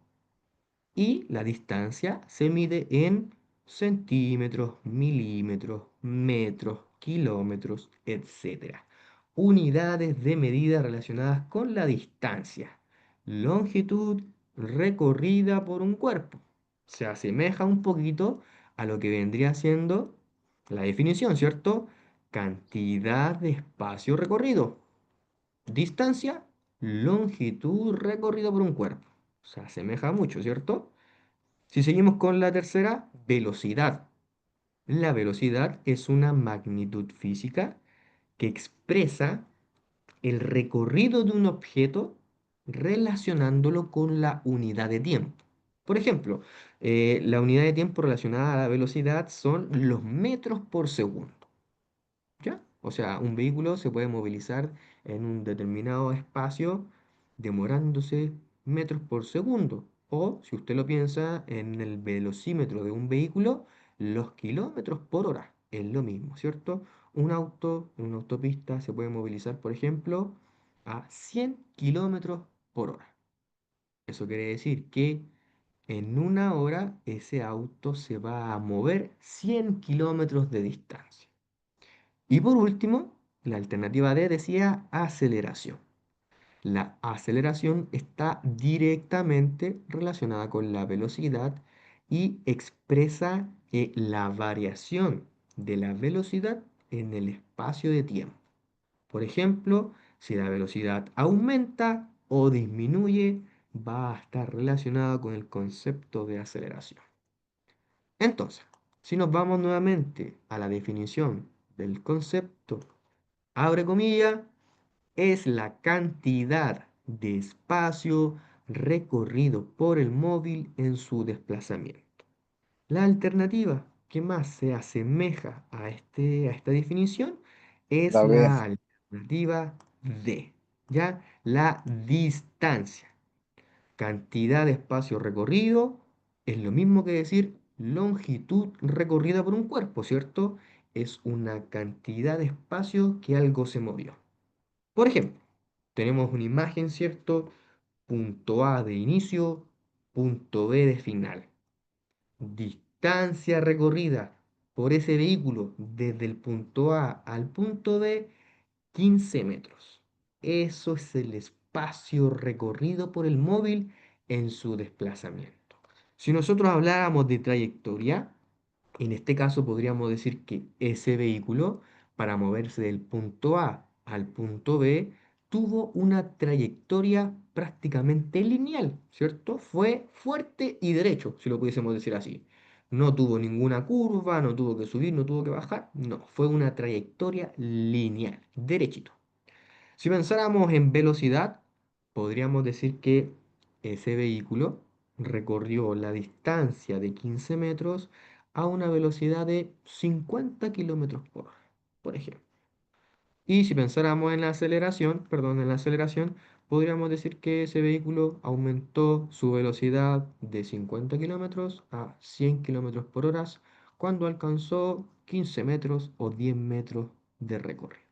y la distancia se mide en centímetros, milímetros, metros, kilómetros, etcétera. Unidades de medida relacionadas con la distancia. Longitud recorrida por un cuerpo. Se asemeja un poquito a lo que vendría siendo la definición, ¿cierto? Cantidad de espacio recorrido. Distancia, longitud recorrida por un cuerpo. Se asemeja mucho, ¿cierto? Si seguimos con la tercera, velocidad. La velocidad es una magnitud física que expresa el recorrido de un objeto relacionándolo con la unidad de tiempo. Por ejemplo, la unidad de tiempo relacionada a la velocidad son los metros por segundo. ¿Ya? O sea, un vehículo se puede movilizar en un determinado espacio demorándose metros por segundo. O, si usted lo piensa, en el velocímetro de un vehículo, los kilómetros por hora. Es lo mismo, ¿cierto? Un auto en una autopista se puede movilizar, por ejemplo, a 100 kilómetros por hora. Eso quiere decir que en una hora ese auto se va a mover 100 kilómetros de distancia. Y por último, la alternativa D decía aceleración. La aceleración está directamente relacionada con la velocidad y expresa la variación de la velocidad en el espacio de tiempo. Por ejemplo, si la velocidad aumenta o disminuye, va a estar relacionado con el concepto de aceleración. Entonces, si nos vamos nuevamente a la definición del concepto, abre comilla, es la cantidad de espacio recorrido por el móvil en su desplazamiento. La alternativa que más se asemeja a esta definición es La B. la alternativa D, ¿ya? La distancia. Cantidad de espacio recorrido es lo mismo que decir longitud recorrida por un cuerpo, ¿cierto? Es una cantidad de espacio que algo se movió. Por ejemplo, tenemos una imagen, ¿cierto? Punto A de inicio, punto B de final. Distancia recorrida por ese vehículo desde el punto A al punto B, 15 metros. Eso es el espacio recorrido por el móvil en su desplazamiento. Si nosotros habláramos de trayectoria, en este caso podríamos decir que ese vehículo, para moverse del punto A al punto B, tuvo una trayectoria prácticamente lineal, ¿cierto? Fue fuerte y derecho, si lo pudiésemos decir así. No tuvo ninguna curva, no tuvo que subir, no tuvo que bajar, no, fue una trayectoria lineal, derechito. Si pensáramos en velocidad, podríamos decir que ese vehículo recorrió la distancia de 15 metros a una velocidad de 50 kilómetros por hora, por ejemplo. Y si pensáramos en la aceleración, perdón, en la aceleración, podríamos decir que ese vehículo aumentó su velocidad de 50 kilómetros a 100 kilómetros por hora cuando alcanzó 15 metros o 10 metros de recorrido.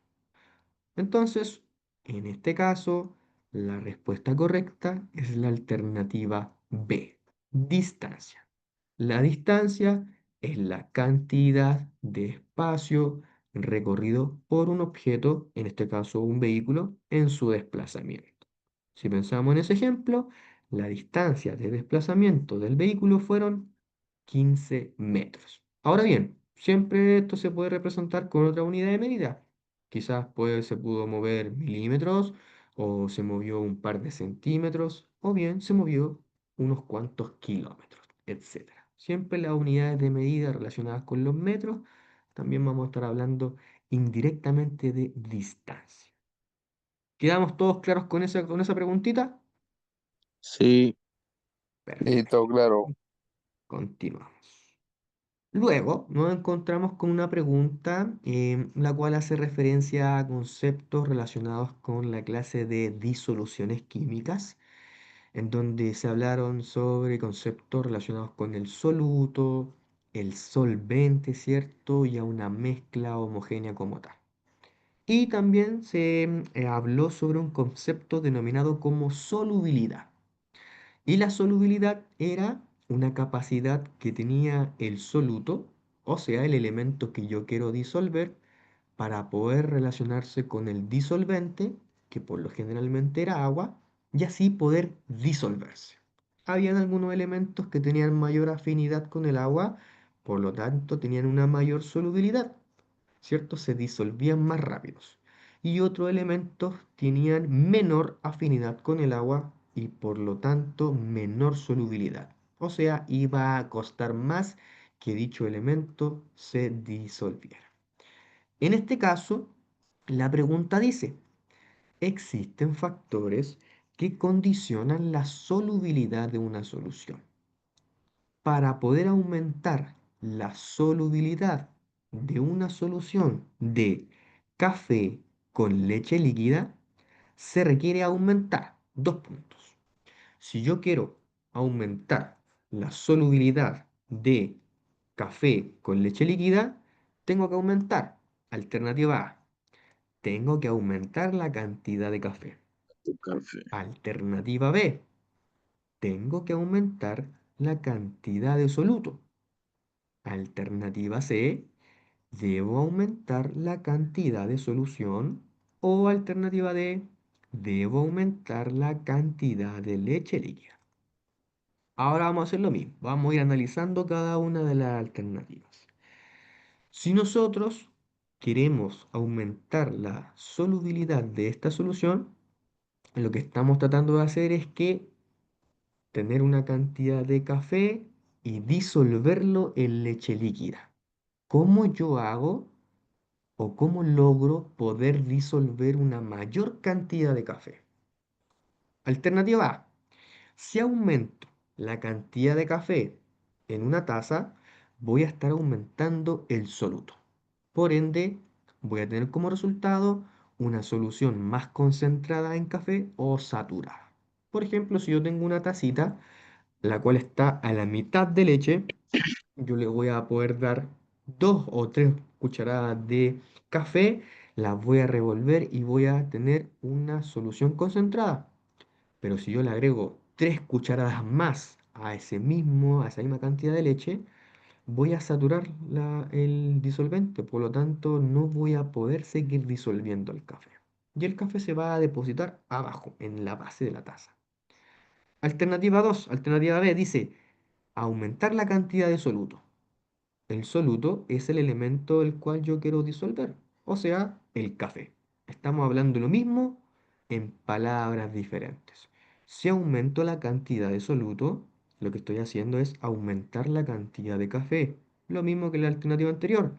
Entonces, En este caso, la respuesta correcta es la alternativa B, distancia. La distancia es la cantidad de espacio recorrido por un objeto, en este caso un vehículo, en su desplazamiento. Si pensamos en ese ejemplo, la distancia de desplazamiento del vehículo fueron 15 metros. Ahora bien, siempre esto se puede representar con otra unidad de medida. Quizás se pudo mover milímetros, o se movió un par de centímetros, o bien se movió unos cuantos kilómetros, etcétera. Siempre las unidades de medida relacionadas con los metros, también vamos a estar hablando indirectamente de distancia. ¿Quedamos todos claros con esa preguntita? Sí, Perfecto. Todo claro. Continuamos. Luego nos encontramos con una pregunta la cual hace referencia a conceptos relacionados con la clase de disoluciones químicas, en donde se hablaron sobre conceptos relacionados con el soluto, el solvente, ¿cierto? Y a una mezcla homogénea como tal. Y también se habló sobre un concepto denominado como solubilidad. Y la solubilidad era una capacidad que tenía el soluto, o sea, el elemento que yo quiero disolver, para poder relacionarse con el disolvente, que por lo generalmente era agua, y así poder disolverse. Habían algunos elementos que tenían mayor afinidad con el agua, por lo tanto tenían una mayor solubilidad, ¿cierto? Se disolvían más rápidos. Y otros elementos tenían menor afinidad con el agua y por lo tanto menor solubilidad. O sea, iba a costar más que dicho elemento se disolviera. En este caso, la pregunta dice, ¿existen factores que condicionan la solubilidad de una solución? Para poder aumentar la solubilidad de una solución de café con leche líquida, se requiere aumentar dos puntos. Si yo quiero aumentar la solubilidad de café con leche líquida, tengo que aumentar, alternativa A, tengo que aumentar la cantidad de café. tu café. Alternativa B, tengo que aumentar la cantidad de soluto. Alternativa C, debo aumentar la cantidad de solución. O alternativa D, debo aumentar la cantidad de leche líquida. Ahora vamos a hacer lo mismo. Vamos a ir analizando cada una de las alternativas. Si nosotros queremos aumentar la solubilidad de esta solución, lo que estamos tratando de hacer es que tener una cantidad de café y disolverlo en leche líquida. ¿Cómo yo hago o cómo logro poder disolver una mayor cantidad de café? Alternativa A. Si aumento la cantidad de café en una taza, voy a estar aumentando el soluto. Por ende, voy a tener como resultado una solución más concentrada en café o saturada. Por ejemplo, si yo tengo una tacita, la cual está a la mitad de leche, yo le voy a poder dar 2 o 3 cucharadas de café, las voy a revolver y voy a tener una solución concentrada. Pero si yo le agrego 3 cucharadas más a esa misma cantidad de leche, voy a saturar el disolvente, por lo tanto no voy a poder seguir disolviendo el café. Y el café se va a depositar abajo, en la base de la taza. Alternativa 2, alternativa B, dice aumentar la cantidad de soluto. El soluto es el elemento el cual yo quiero disolver, o sea, el café. Estamos hablando lo mismo en palabras diferentes. Si aumento la cantidad de soluto, lo que estoy haciendo es aumentar la cantidad de café, lo mismo que la alternativa anterior.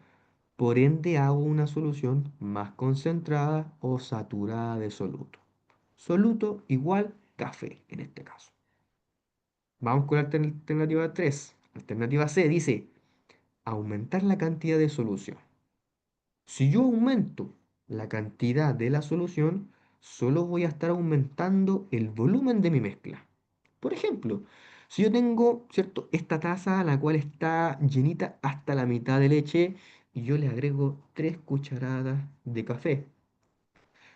Por ende, hago una solución más concentrada o saturada de soluto. Soluto igual café en este caso. Vamos con la alternativa 3. Alternativa C dice aumentar la cantidad de solución. Si yo aumento la cantidad de la solución, solo voy a estar aumentando el volumen de mi mezcla. Por ejemplo, si yo tengo, ¿cierto?, esta taza la cual está llenita hasta la mitad de leche y yo le agrego 3 cucharadas de café.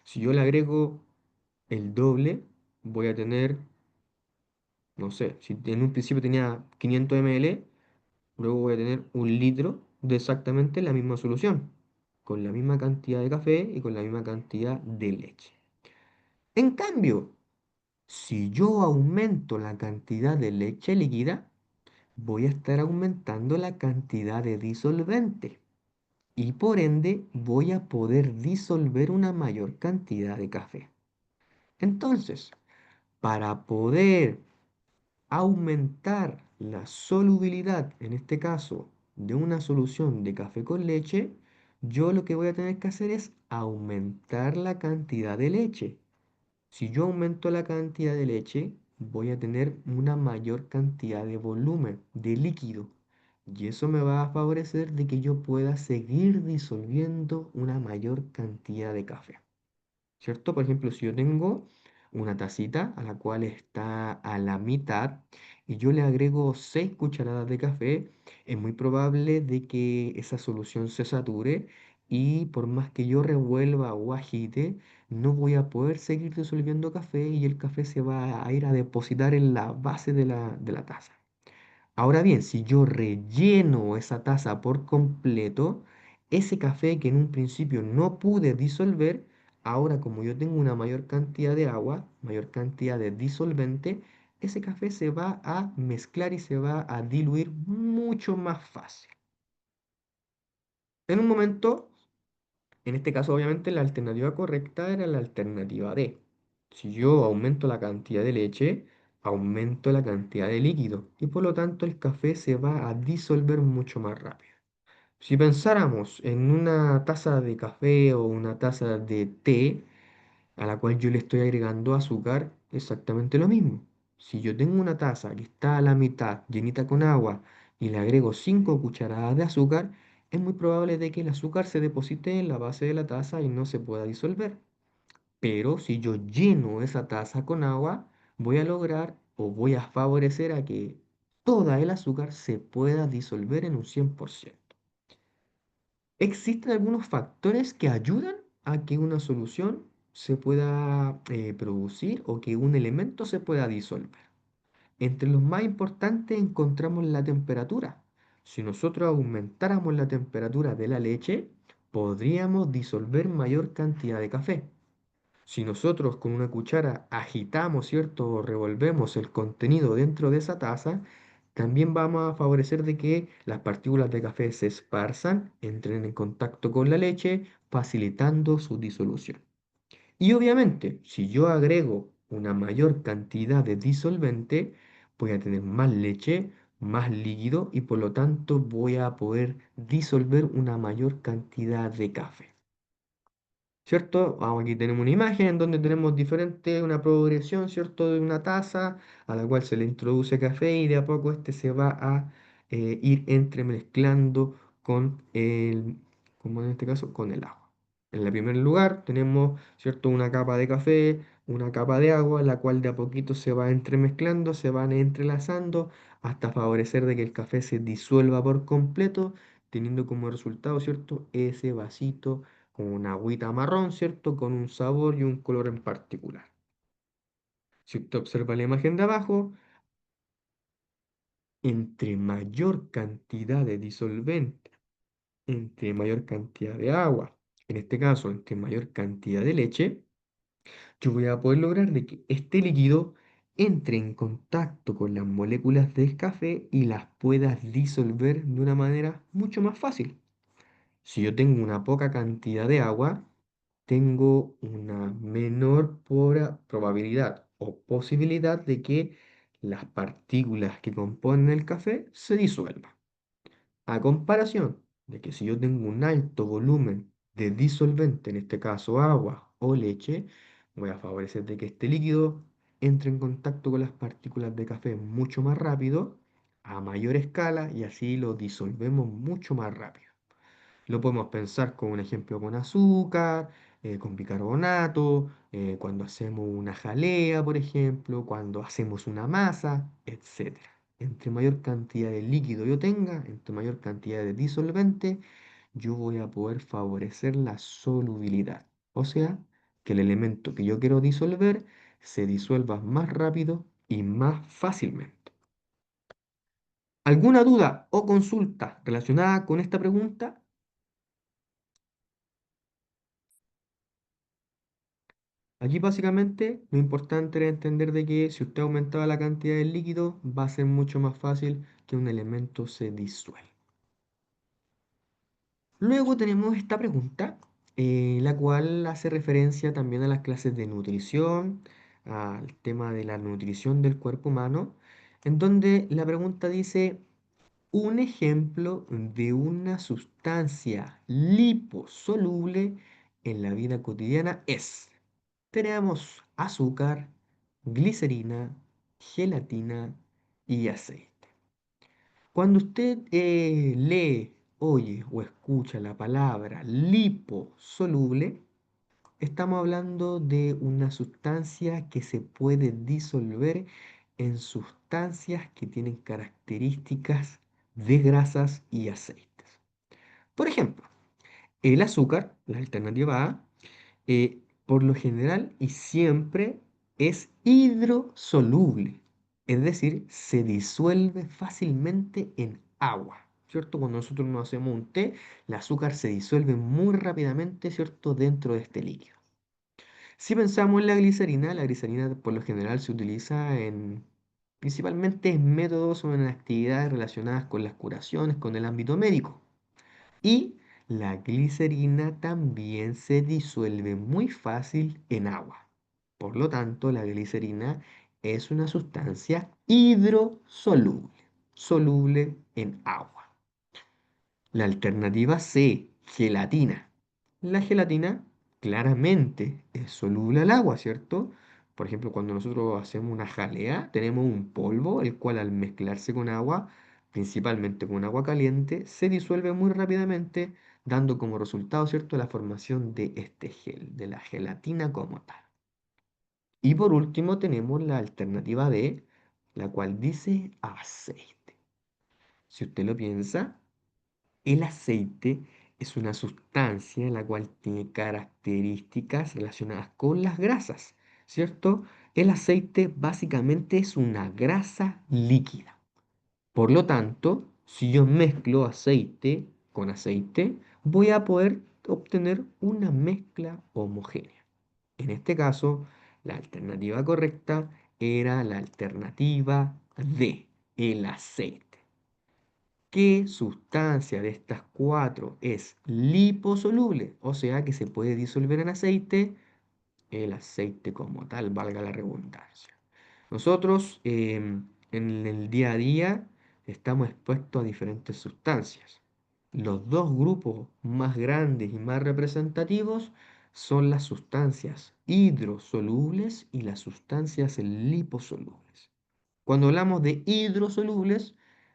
Si yo le agrego el doble, voy a tener, no sé, si en un principio tenía 500 ml, luego voy a tener un litro de exactamente la misma solución, con la misma cantidad de café y con la misma cantidad de leche. En cambio, si yo aumento la cantidad de leche líquida, voy a estar aumentando la cantidad de disolvente y por ende voy a poder disolver una mayor cantidad de café. Entonces, para poder aumentar la solubilidad, en este caso, de una solución de café con leche, yo lo que voy a tener que hacer es aumentar la cantidad de leche. Si yo aumento la cantidad de leche, voy a tener una mayor cantidad de volumen, de líquido. Y eso me va a favorecer de que yo pueda seguir disolviendo una mayor cantidad de café. ¿Cierto? Por ejemplo, si yo tengo una tacita a la cual está a la mitad y yo le agrego 6 cucharadas de café, es muy probable de que esa solución se sature y por más que yo revuelva o agite, no voy a poder seguir disolviendo café y el café se va a ir a depositar en la base de la taza. Ahora bien, si yo relleno esa taza por completo, ese café que en un principio no pude disolver, ahora como yo tengo una mayor cantidad de agua, mayor cantidad de disolvente, ese café se va a mezclar y se va a diluir mucho más fácil. En un momento, en este caso obviamente la alternativa correcta era la alternativa D. Si yo aumento la cantidad de leche, aumento la cantidad de líquido y por lo tanto el café se va a disolver mucho más rápido. Si pensáramos en una taza de café o una taza de té a la cual yo le estoy agregando azúcar, exactamente lo mismo. Si yo tengo una taza que está a la mitad llenita con agua y le agrego 5 cucharadas de azúcar, es muy probable de que el azúcar se deposite en la base de la taza y no se pueda disolver. Pero si yo lleno esa taza con agua, voy a lograr o voy a favorecer a que toda el azúcar se pueda disolver en un 100%. Existen algunos factores que ayudan a que una solución se pueda producir o que un elemento se pueda disolver. Entre los más importantes encontramos la temperatura. Si nosotros aumentáramos la temperatura de la leche, podríamos disolver mayor cantidad de café. Si nosotros con una cuchara agitamos, ¿cierto? O revolvemos el contenido dentro de esa taza, también vamos a favorecer de que las partículas de café se esparzan, entren en contacto con la leche, facilitando su disolución. Y obviamente, si yo agrego una mayor cantidad de disolvente, voy a tener más leche, más líquido y por lo tanto voy a poder disolver una mayor cantidad de café. ¿Cierto? Aquí tenemos una imagen en donde tenemos diferente, una progresión, ¿cierto? De una taza a la cual se le introduce café y de a poco este se va a ir entremezclando con el, como en este caso, con el agua. En el primer lugar tenemos, ¿cierto? Una capa de café, una capa de agua, la cual de a poquito se va entremezclando, se van entrelazando hasta favorecer de que el café se disuelva por completo, teniendo como resultado, ¿cierto? Ese vasito con una agüita marrón, ¿cierto? Con un sabor y un color en particular. Si usted observa la imagen de abajo, entre mayor cantidad de disolvente, entre mayor cantidad de agua, en este caso, entre mayor cantidad de leche, yo voy a poder lograr de que este líquido entre en contacto con las moléculas del café y las pueda disolver de una manera mucho más fácil. Si yo tengo una poca cantidad de agua, tengo una menor probabilidad o posibilidad de que las partículas que componen el café se disuelvan. A comparación de que si yo tengo un alto volumen de disolvente, en este caso agua o leche, voy a favorecer de que este líquido entre en contacto con las partículas de café mucho más rápido, a mayor escala, y así lo disolvemos mucho más rápido. Lo podemos pensar con un ejemplo con azúcar, con bicarbonato, cuando hacemos una jalea, por ejemplo, cuando hacemos una masa, etcétera. Entre mayor cantidad de líquido yo tenga, entre mayor cantidad de disolvente, yo voy a poder favorecer la solubilidad, o sea, que el elemento que yo quiero disolver se disuelva más rápido y más fácilmente. ¿Alguna duda o consulta relacionada con esta pregunta? Aquí básicamente lo importante era entender de que si usted aumentaba la cantidad de líquido, va a ser mucho más fácil que un elemento se disuelva. Luego tenemos esta pregunta, la cual hace referencia también a las clases de nutrición, al tema de la nutrición del cuerpo humano, en donde la pregunta dice, un ejemplo de una sustancia liposoluble en la vida cotidiana es, tenemos azúcar, glicerina, gelatina y aceite. Cuando usted lee, oye o escucha la palabra liposoluble, estamos hablando de una sustancia que se puede disolver en sustancias que tienen características de grasas y aceites. Por ejemplo, el azúcar, la alternativa A, por lo general y siempre es hidrosoluble, es decir, se disuelve fácilmente en agua, ¿cierto? Cuando nosotros nos hacemos un té, el azúcar se disuelve muy rápidamente, ¿cierto? Dentro de este líquido. Si pensamos en la glicerina por lo general se utiliza principalmente en métodos o en actividades relacionadas con las curaciones, con el ámbito médico. Y la glicerina también se disuelve muy fácil en agua. Por lo tanto, la glicerina es una sustancia hidrosoluble, soluble en agua. La alternativa C, gelatina. La gelatina claramente es soluble al agua, ¿cierto? Por ejemplo, cuando nosotros hacemos una jalea, tenemos un polvo, el cual al mezclarse con agua, principalmente con agua caliente, se disuelve muy rápidamente, dando como resultado, ¿cierto?, la formación de este gel, de la gelatina como tal. Y por último tenemos la alternativa D, la cual dice aceite. Si usted lo piensa, el aceite es una sustancia la cual tiene características relacionadas con las grasas, ¿cierto? El aceite básicamente es una grasa líquida. Por lo tanto, si yo mezclo aceite con aceite, voy a poder obtener una mezcla homogénea. En este caso, la alternativa correcta era la alternativa D, el aceite. ¿Qué sustancia de estas cuatro es liposoluble? O sea que se puede disolver en aceite, el aceite como tal, valga la redundancia. Nosotros en el día a día estamos expuestos a diferentes sustancias. Los dos grupos más grandes y más representativos son las sustancias hidrosolubles y las sustancias liposolubles. Cuando hablamos de hidrosolubles,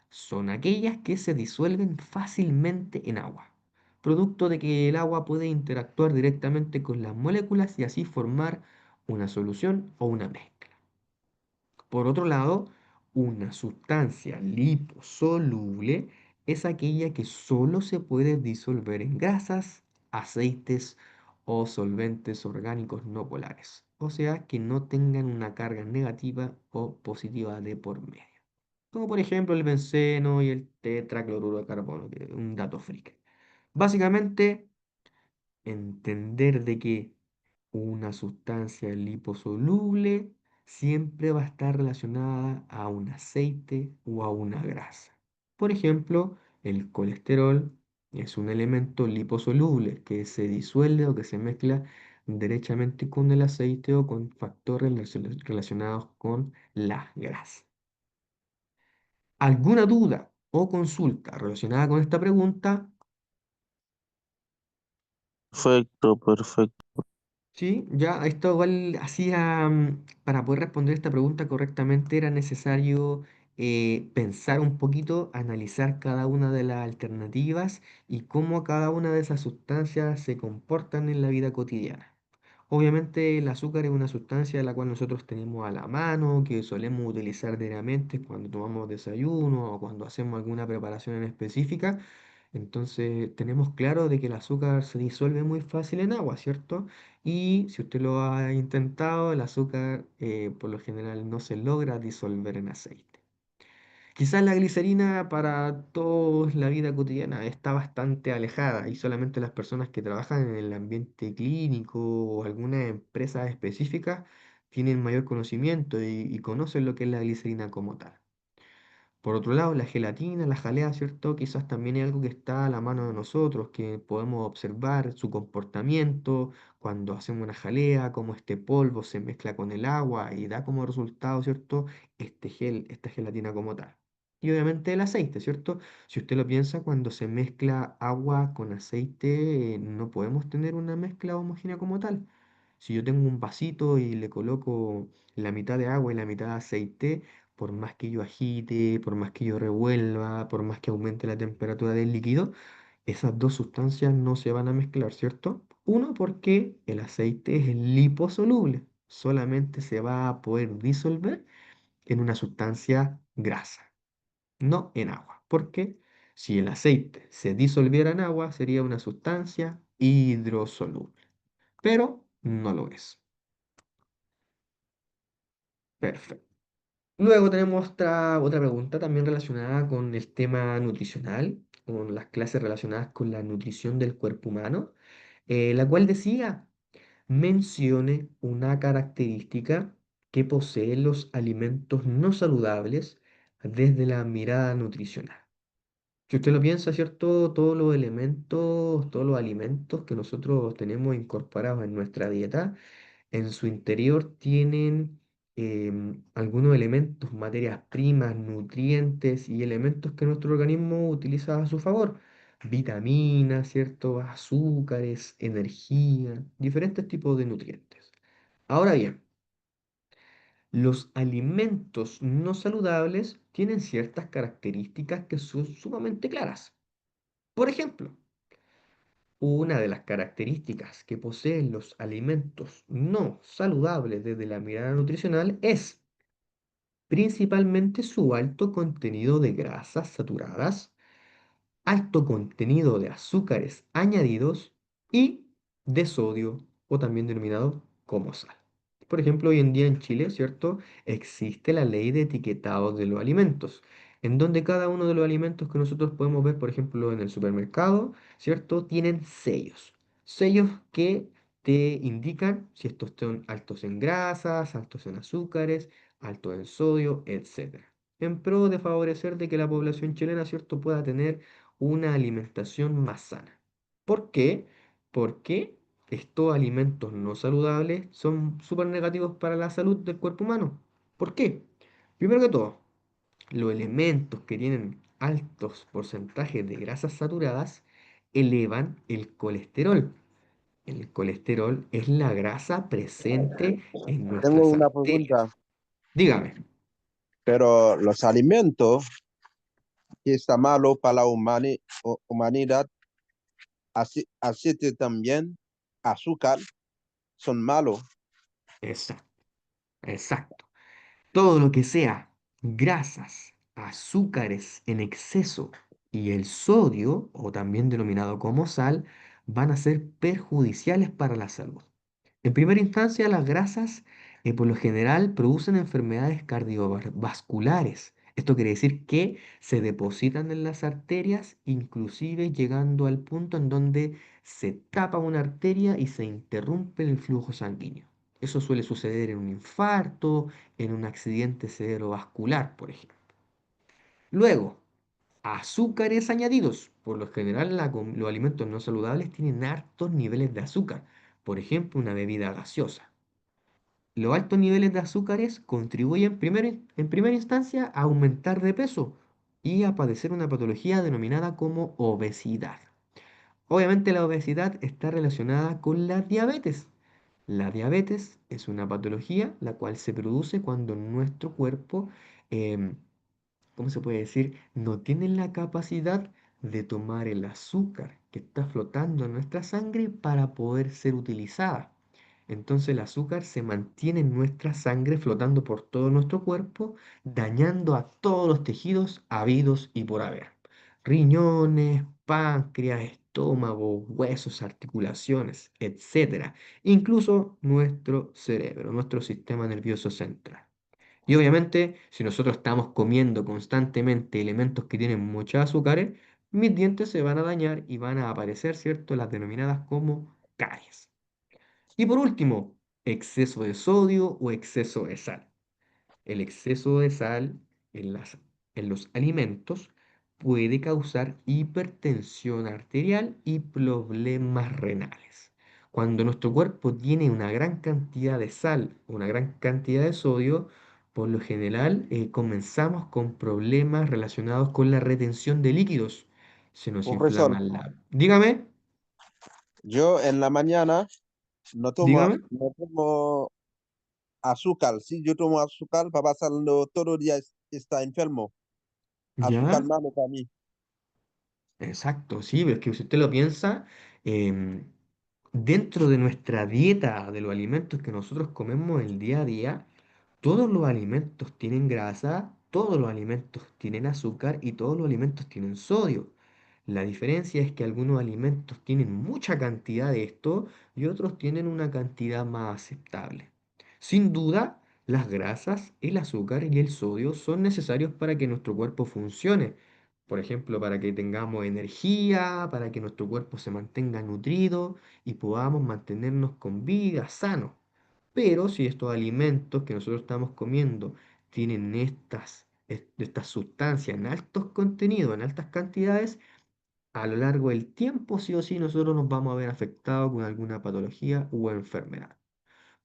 son aquellas que se disuelven fácilmente en agua, producto de que el agua puede interactuar directamente con las moléculas y así formar una solución o una mezcla. Por otro lado, una sustancia liposoluble es aquella que solo se puede disolver en grasas, aceites o solventes orgánicos no polares, o sea, que no tengan una carga negativa o positiva de por medio. Como por ejemplo el benceno y el tetracloruro de carbono, que es un dato freak. Básicamente, entender de que una sustancia liposoluble siempre va a estar relacionada a un aceite o a una grasa. Por ejemplo, el colesterol es un elemento liposoluble que se disuelve o que se mezcla derechamente con el aceite o con factores relacionados con la grasa. ¿Alguna duda o consulta relacionada con esta pregunta? Perfecto, perfecto. Sí, ya esto igual hacía, para poder responder esta pregunta correctamente era necesario pensar un poquito, analizar cada una de las alternativas y cómo cada una de esas sustancias se comportan en la vida cotidiana. Obviamente el azúcar es una sustancia la cual nosotros tenemos a la mano, que solemos utilizar diariamente cuando tomamos desayuno o cuando hacemos alguna preparación en específica. Entonces tenemos claro de que el azúcar se disuelve muy fácil en agua, ¿cierto? Y si usted lo ha intentado, el azúcar por lo general no se logra disolver en aceite. Quizás la glicerina para todos la vida cotidiana está bastante alejada y solamente las personas que trabajan en el ambiente clínico o alguna empresa específica tienen mayor conocimiento y conocen lo que es la glicerina como tal. Por otro lado, la gelatina, la jalea, ¿cierto? Quizás también es algo que está a la mano de nosotros, que podemos observar su comportamiento cuando hacemos una jalea, cómo este polvo se mezcla con el agua y da como resultado, ¿cierto? Este gel, esta gelatina como tal. Y obviamente el aceite, ¿cierto? Si usted lo piensa, cuando se mezcla agua con aceite, no podemos tener una mezcla homogénea como tal. Si yo tengo un vasito y le coloco la mitad de agua y la mitad de aceite, por más que yo agite, por más que yo revuelva, por más que aumente la temperatura del líquido, esas dos sustancias no se van a mezclar, ¿cierto? Uno, porque el aceite es liposoluble, solamente se va a poder disolver en una sustancia grasa, no en agua. Porque si el aceite se disolviera en agua, sería una sustancia hidrosoluble, pero no lo es. Perfecto. Luego tenemos otra pregunta también relacionada con el tema nutricional, con las clases relacionadas con la nutrición del cuerpo humano, la cual decía, mencione una característica que poseen los alimentos no saludables desde la mirada nutricional. Si usted lo piensa, ¿cierto? Todos los elementos, todos los alimentos que nosotros tenemos incorporados en nuestra dieta, en su interior tienen algunos elementos, materias primas, nutrientes y elementos que nuestro organismo utiliza a su favor. Vitaminas, ¿cierto? Azúcares, energía, diferentes tipos de nutrientes. Ahora bien, los alimentos no saludables tienen ciertas características que son sumamente claras. Por ejemplo, una de las características que poseen los alimentos no saludables desde la mirada nutricional es principalmente su alto contenido de grasas saturadas, alto contenido de azúcares añadidos y de sodio, o también denominado como sal. Por ejemplo, hoy en día en Chile, ¿cierto? Existe la ley de etiquetado de los alimentos, en donde cada uno de los alimentos que nosotros podemos ver, por ejemplo, en el supermercado, ¿cierto? Tienen sellos. Sellos que te indican si estos son altos en grasas, altos en azúcares, altos en sodio, etcétera, en pro de favorecer de que la población chilena, ¿cierto?, pueda tener una alimentación más sana. ¿Por qué? Porque estos alimentos no saludables son súper negativos para la salud del cuerpo humano. ¿Por qué? Primero que todo, los elementos que tienen altos porcentajes de grasas saturadas elevan el colesterol. El colesterol es la grasa presente en Tengo nuestras una arterias. pregunta, Dígame. pero los alimentos que está malo para la humanidad, aceite también, azúcar, son malos. Exacto, exacto. Todo lo que sea grasas, azúcares en exceso y el sodio, o también denominado como sal, van a ser perjudiciales para la salud. En primera instancia, las grasas por lo general producen enfermedades cardiovasculares. Esto quiere decir que se depositan en las arterias, inclusive llegando al punto en donde se tapa una arteria y se interrumpe el flujo sanguíneo. Eso suele suceder en un infarto, en un accidente cerebrovascular, por ejemplo. Luego, azúcares añadidos. Por lo general, los alimentos no saludables tienen altos niveles de azúcar. Por ejemplo, una bebida gaseosa. Los altos niveles de azúcares contribuyen en primera instancia a aumentar de peso y a padecer una patología denominada como obesidad. Obviamente la obesidad está relacionada con la diabetes. La diabetes es una patología la cual se produce cuando nuestro cuerpo, em, ¿cómo se puede decir? No tiene la capacidad de tomar el azúcar que está flotando en nuestra sangre para poder ser utilizada. Entonces el azúcar se mantiene en nuestra sangre flotando por todo nuestro cuerpo, dañando a todos los tejidos habidos y por haber. riñones, páncreas, estómago, huesos, articulaciones, etcétera. Incluso nuestro cerebro, nuestro sistema nervioso central. Y obviamente, si nosotros estamos comiendo constantemente elementos que tienen muchas azúcares, mis dientes se van a dañar y van a aparecer, ¿cierto? Las denominadas como caries. Y por último, exceso de sodio o exceso de sal. El exceso de sal en en los alimentos puede causar hipertensión arterial y problemas renales. Cuando nuestro cuerpo tiene una gran cantidad de sal, una gran cantidad de sodio, por lo general comenzamos con problemas relacionados con la retención de líquidos. Se nos Profesor, inflama la... Dígame, yo en la mañana dígame. no tomo azúcar. Si yo tomo azúcar, para pasarlo todo el día está enfermo. Azúcar ¿Ya? malo para mí. Exacto, sí, pero es que si usted lo piensa, em, dentro de nuestra dieta, de los alimentos que nosotros comemos el día a día, todos los alimentos tienen grasa, todos los alimentos tienen azúcar y todos los alimentos tienen sodio. La diferencia es que algunos alimentos tienen mucha cantidad de esto y otros tienen una cantidad más aceptable. Sin duda, las grasas, el azúcar y el sodio son necesarios para que nuestro cuerpo funcione. Por ejemplo, para que tengamos energía, para que nuestro cuerpo se mantenga nutrido y podamos mantenernos con vida, sanos. Pero si estos alimentos que nosotros estamos comiendo tienen estas sustancias en altos contenidos, en altas cantidades, a lo largo del tiempo, sí o sí, nosotros nos vamos a ver afectados con alguna patología u enfermedad.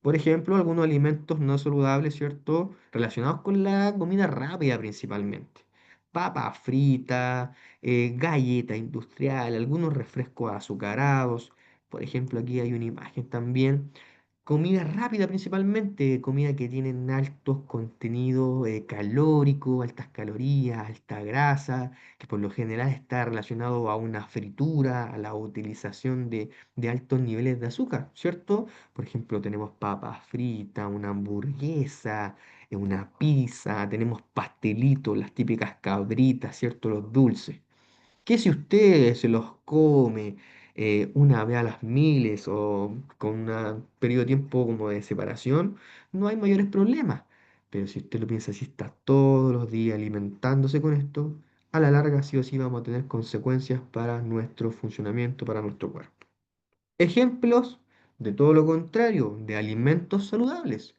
Por ejemplo, algunos alimentos no saludables, ¿cierto? Relacionados con la comida rápida principalmente. Papa frita, galleta industrial, algunos refrescos azucarados. Por ejemplo, aquí hay una imagen también. Comida rápida principalmente, comida que tienen altos contenidos calóricos, altas calorías, alta grasa, que por lo general está relacionado a una fritura, a la utilización de altos niveles de azúcar, ¿cierto? Por ejemplo, tenemos papas fritas, una hamburguesa, una pizza, tenemos pastelitos, las típicas cabritas, ¿cierto? Los dulces. Que si usted se los come una vez a las miles o con un periodo de tiempo como de separación, no hay mayores problemas. Pero si usted lo piensa, si está todos los días alimentándose con esto, a la larga sí o sí vamos a tener consecuencias para nuestro funcionamiento, para nuestro cuerpo. Ejemplos de todo lo contrario, de alimentos saludables: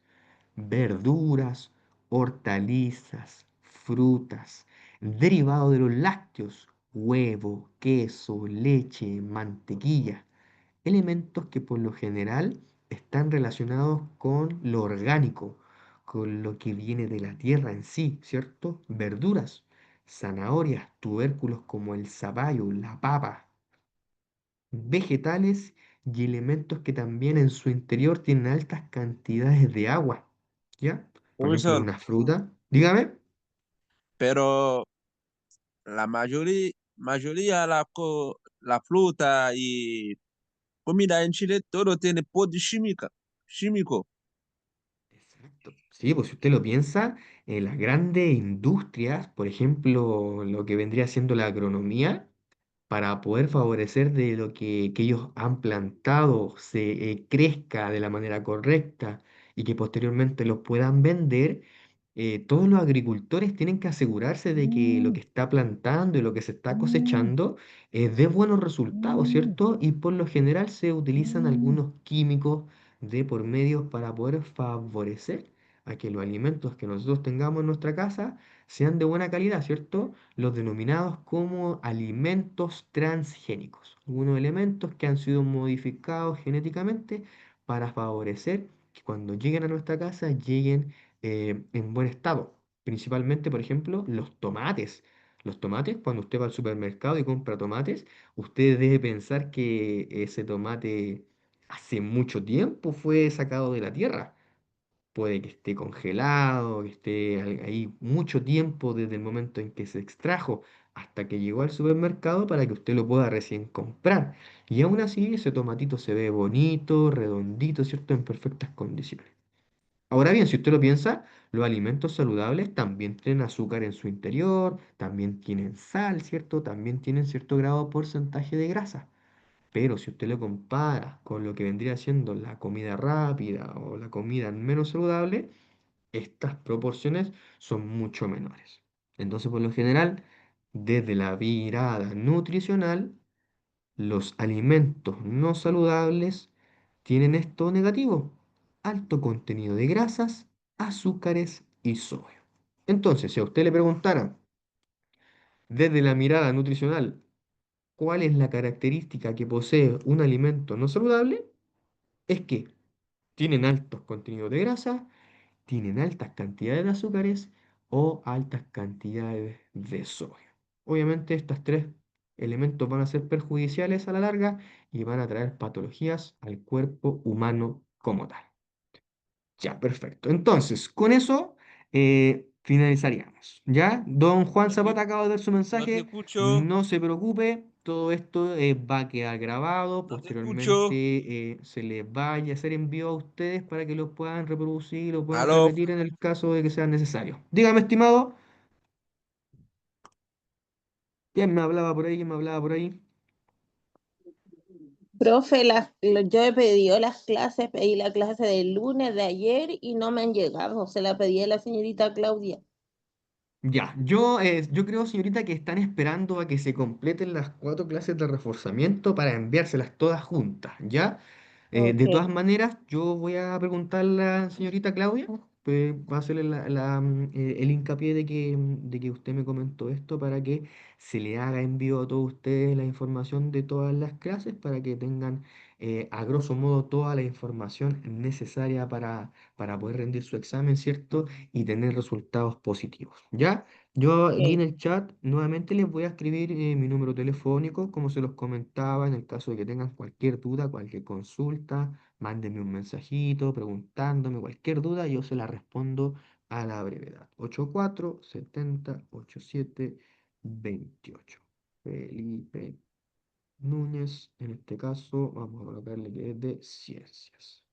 verduras, hortalizas, frutas, derivado de los lácteos, huevo, queso, leche, mantequilla, elementos que por lo general están relacionados con lo orgánico, con lo que viene de la tierra en sí, ¿cierto? Verduras, zanahorias, tubérculos como el zapallo, la papa, vegetales y elementos que también en su interior tienen altas cantidades de agua, ¿ya? Por ejemplo, Profesor, una fruta, dígame. pero la mayoría la fruta y comida en Chile, todo tiene químico. Exacto. Sí, pues si usted lo piensa, las grandes industrias, por ejemplo, lo que vendría siendo la agronomía, para poder favorecer de lo que ellos han plantado se crezca de la manera correcta y que posteriormente lo puedan vender, todos los agricultores tienen que asegurarse de que lo que está plantando y lo que se está cosechando dé buenos resultados, ¿cierto? Y por lo general se utilizan algunos químicos de por medio para poder favorecer a que los alimentos que nosotros tengamos en nuestra casa sean de buena calidad, ¿cierto? Los denominados como alimentos transgénicos, algunos elementos que han sido modificados genéticamente para favorecer que cuando lleguen a nuestra casa lleguen en buen estado. Principalmente, por ejemplo, los tomates. Los tomates, cuando usted va al supermercado y compra tomates, usted debe pensar que ese tomate hace mucho tiempo fue sacado de la tierra. Puede que esté congelado, que esté ahí mucho tiempo desde el momento en que se extrajo hasta que llegó al supermercado para que usted lo pueda recién comprar. Y aún así ese tomatito se ve bonito, redondito, ¿cierto? En perfectas condiciones. Ahora bien, si usted lo piensa, los alimentos saludables también tienen azúcar en su interior, también tienen sal, ¿cierto? También tienen cierto grado de porcentaje de grasa. Pero si usted lo compara con lo que vendría siendo la comida rápida o la comida menos saludable, estas proporciones son mucho menores. Entonces, por lo general, desde la mirada nutricional, los alimentos no saludables tienen esto negativo: alto contenido de grasas, azúcares y sodio. Entonces, si a usted le preguntara desde la mirada nutricional cuál es la característica que posee un alimento no saludable, es que tienen altos contenidos de grasa, tienen altas cantidades de azúcares o altas cantidades de sodio. Obviamente estos tres elementos van a ser perjudiciales a la larga y van a traer patologías al cuerpo humano como tal. Ya, perfecto. Entonces, con eso finalizaríamos. ¿Ya? Don Juan No te, Zapata acaba de dar su no te mensaje. escucho, No se preocupe, todo esto va a quedar grabado. no te escucho. Posteriormente se les vaya a hacer envío a ustedes para que lo puedan reproducir o puedan Aló, repetir en el caso de que sea necesario. Dígame, estimado, ¿quién me hablaba por ahí? ¿Quién me hablaba por ahí? Profe, yo he pedido las clases, pedí la clase del lunes de ayer y no me han llegado. Se la pedí a la señorita Claudia. Ya, yo creo, señorita, que están esperando a que se completen las 4 clases de reforzamiento para enviárselas todas juntas, ¿ya? Ok, De todas maneras, yo voy a preguntarle a la señorita Claudia, pues va a hacerle el hincapié de que usted me comentó esto para que se le haga envío a todos ustedes la información de todas las clases para que tengan a grosso modo toda la información necesaria para poder rendir su examen, ¿cierto? Y tener resultados positivos, ¿ya? Yo aquí en ok. el chat nuevamente les voy a escribir mi número telefónico, como se los comentaba, en el caso de que tengan cualquier duda, cualquier consulta, mándenme un mensajito preguntándome cualquier duda, yo se la respondo a la brevedad. 84708728. Felipe Núñez, en este caso, vamos a colocarle que es de ciencias.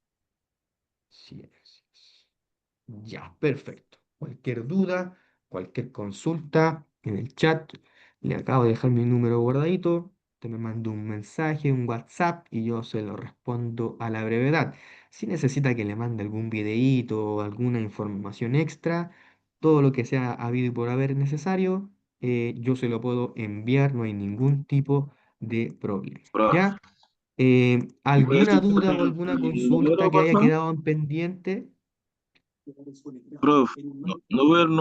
Ciencias. Ya, perfecto. Cualquier duda, cualquier consulta en el chat, le acabo de dejar mi número guardadito. Te me mando un mensaje, un WhatsApp y yo se lo respondo a la brevedad. Si necesita que le mande algún videíto o alguna información extra, todo lo que sea habido y por haber necesario, yo se lo puedo enviar, no hay ningún tipo de problema. Prof, ¿Ya? ¿me puedes ¿Alguna dictar duda o alguna el número, consulta que por haya favor? quedado en pendiente? Prof, no ver el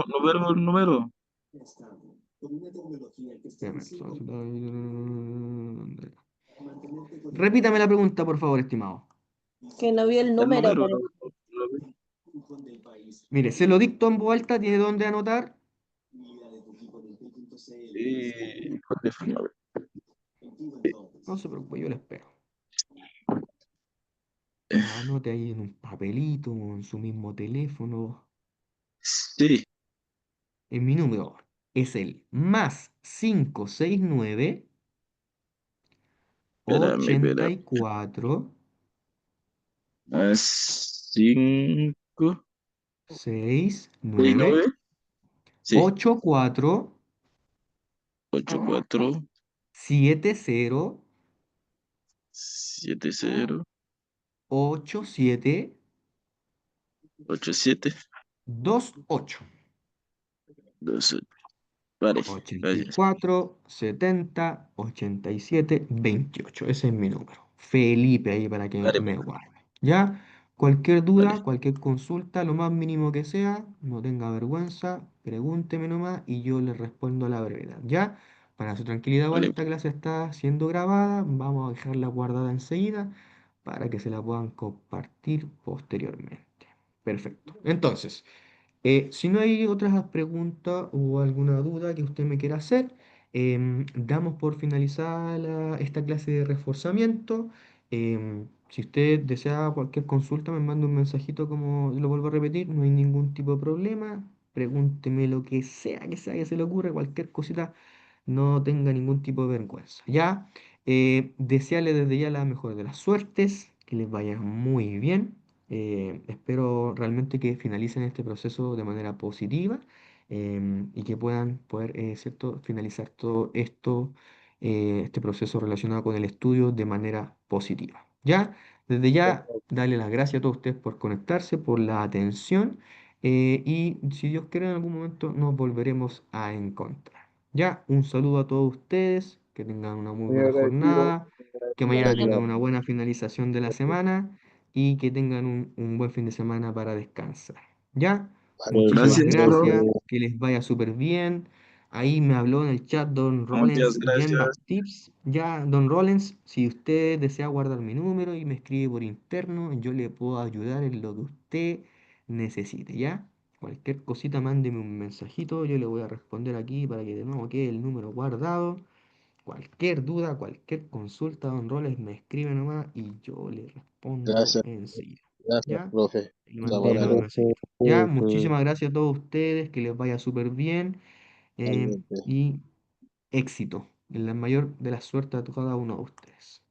número. Espérame, repítame la pregunta, por favor, estimado. Que no vio el El número, número, pero lo vi. Mire, se lo dicto en voz alta, ¿tiene dónde anotar? A ver. No se preocupe, yo lo espero. Anote ahí en un papelito, en su mismo teléfono. Sí, En mi número es el más 569 ochenta espérame. y cuatro Cinco seis seis nueve nueve sí, 84 84 70 70 87 87 28. 12. Vale, ochenta y gracias. cuatro 70 87 28. Ese es mi número. Felipe ahí para que Vale, me guarde. ¿Ya? Cualquier vale, duda, cualquier consulta, lo más mínimo que sea, no tenga vergüenza, pregúnteme nomás y yo le respondo a la brevedad. ¿Ya? Para su tranquilidad, igual vale. esta clase está siendo grabada. Vamos a dejarla guardada enseguida para que se la puedan compartir posteriormente. Perfecto. Entonces. Si no hay otras preguntas o alguna duda que usted me quiera hacer, damos por finalizada esta clase de reforzamiento. Si usted desea cualquier consulta, me manda un mensajito, como lo vuelvo a repetir, no hay ningún tipo de problema. Pregúnteme lo que sea que se le ocurra, cualquier cosita, no tenga ningún tipo de vergüenza. Ya, desearle desde ya la mejor de las suertes, que les vaya muy bien. Espero realmente que finalicen este proceso de manera positiva, y que puedan poder, ¿cierto?, finalizar todo esto, este proceso relacionado con el estudio de manera positiva. Ya, desde ya, darle las gracias a todos ustedes por conectarse, por la atención, y si Dios quiere, en algún momento nos volveremos a encontrar. Ya, un saludo a todos ustedes, que tengan una muy Muy buena agradecido, jornada, muy que agradecido, mañana Edgar. tengan una buena finalización de la semana y que tengan un buen fin de semana para descansar. ¿Ya? Vale, Muchísimas Gracias, profe. gracias, que les vaya súper bien. Ahí me habló en el chat Don Muchas Rollens gracias. Tips. Ya, Don Rollens, si usted desea guardar mi número y me escribe por interno, yo le puedo ayudar en lo que usted necesite, ¿ya? Cualquier cosita, mándeme un mensajito, yo le voy a responder aquí para que de nuevo quede el número guardado. Cualquier duda, cualquier consulta, Don Roles, me escribe nomás y yo le respondo gracias, enseguida. gracias, ¿Ya? profe. Le La mandé buena nomás un noche. mensajito. Ya, muchísimas gracias a todos ustedes, que les vaya súper bien, Igualmente. y éxito, en la mayor de las suertes a cada uno de ustedes.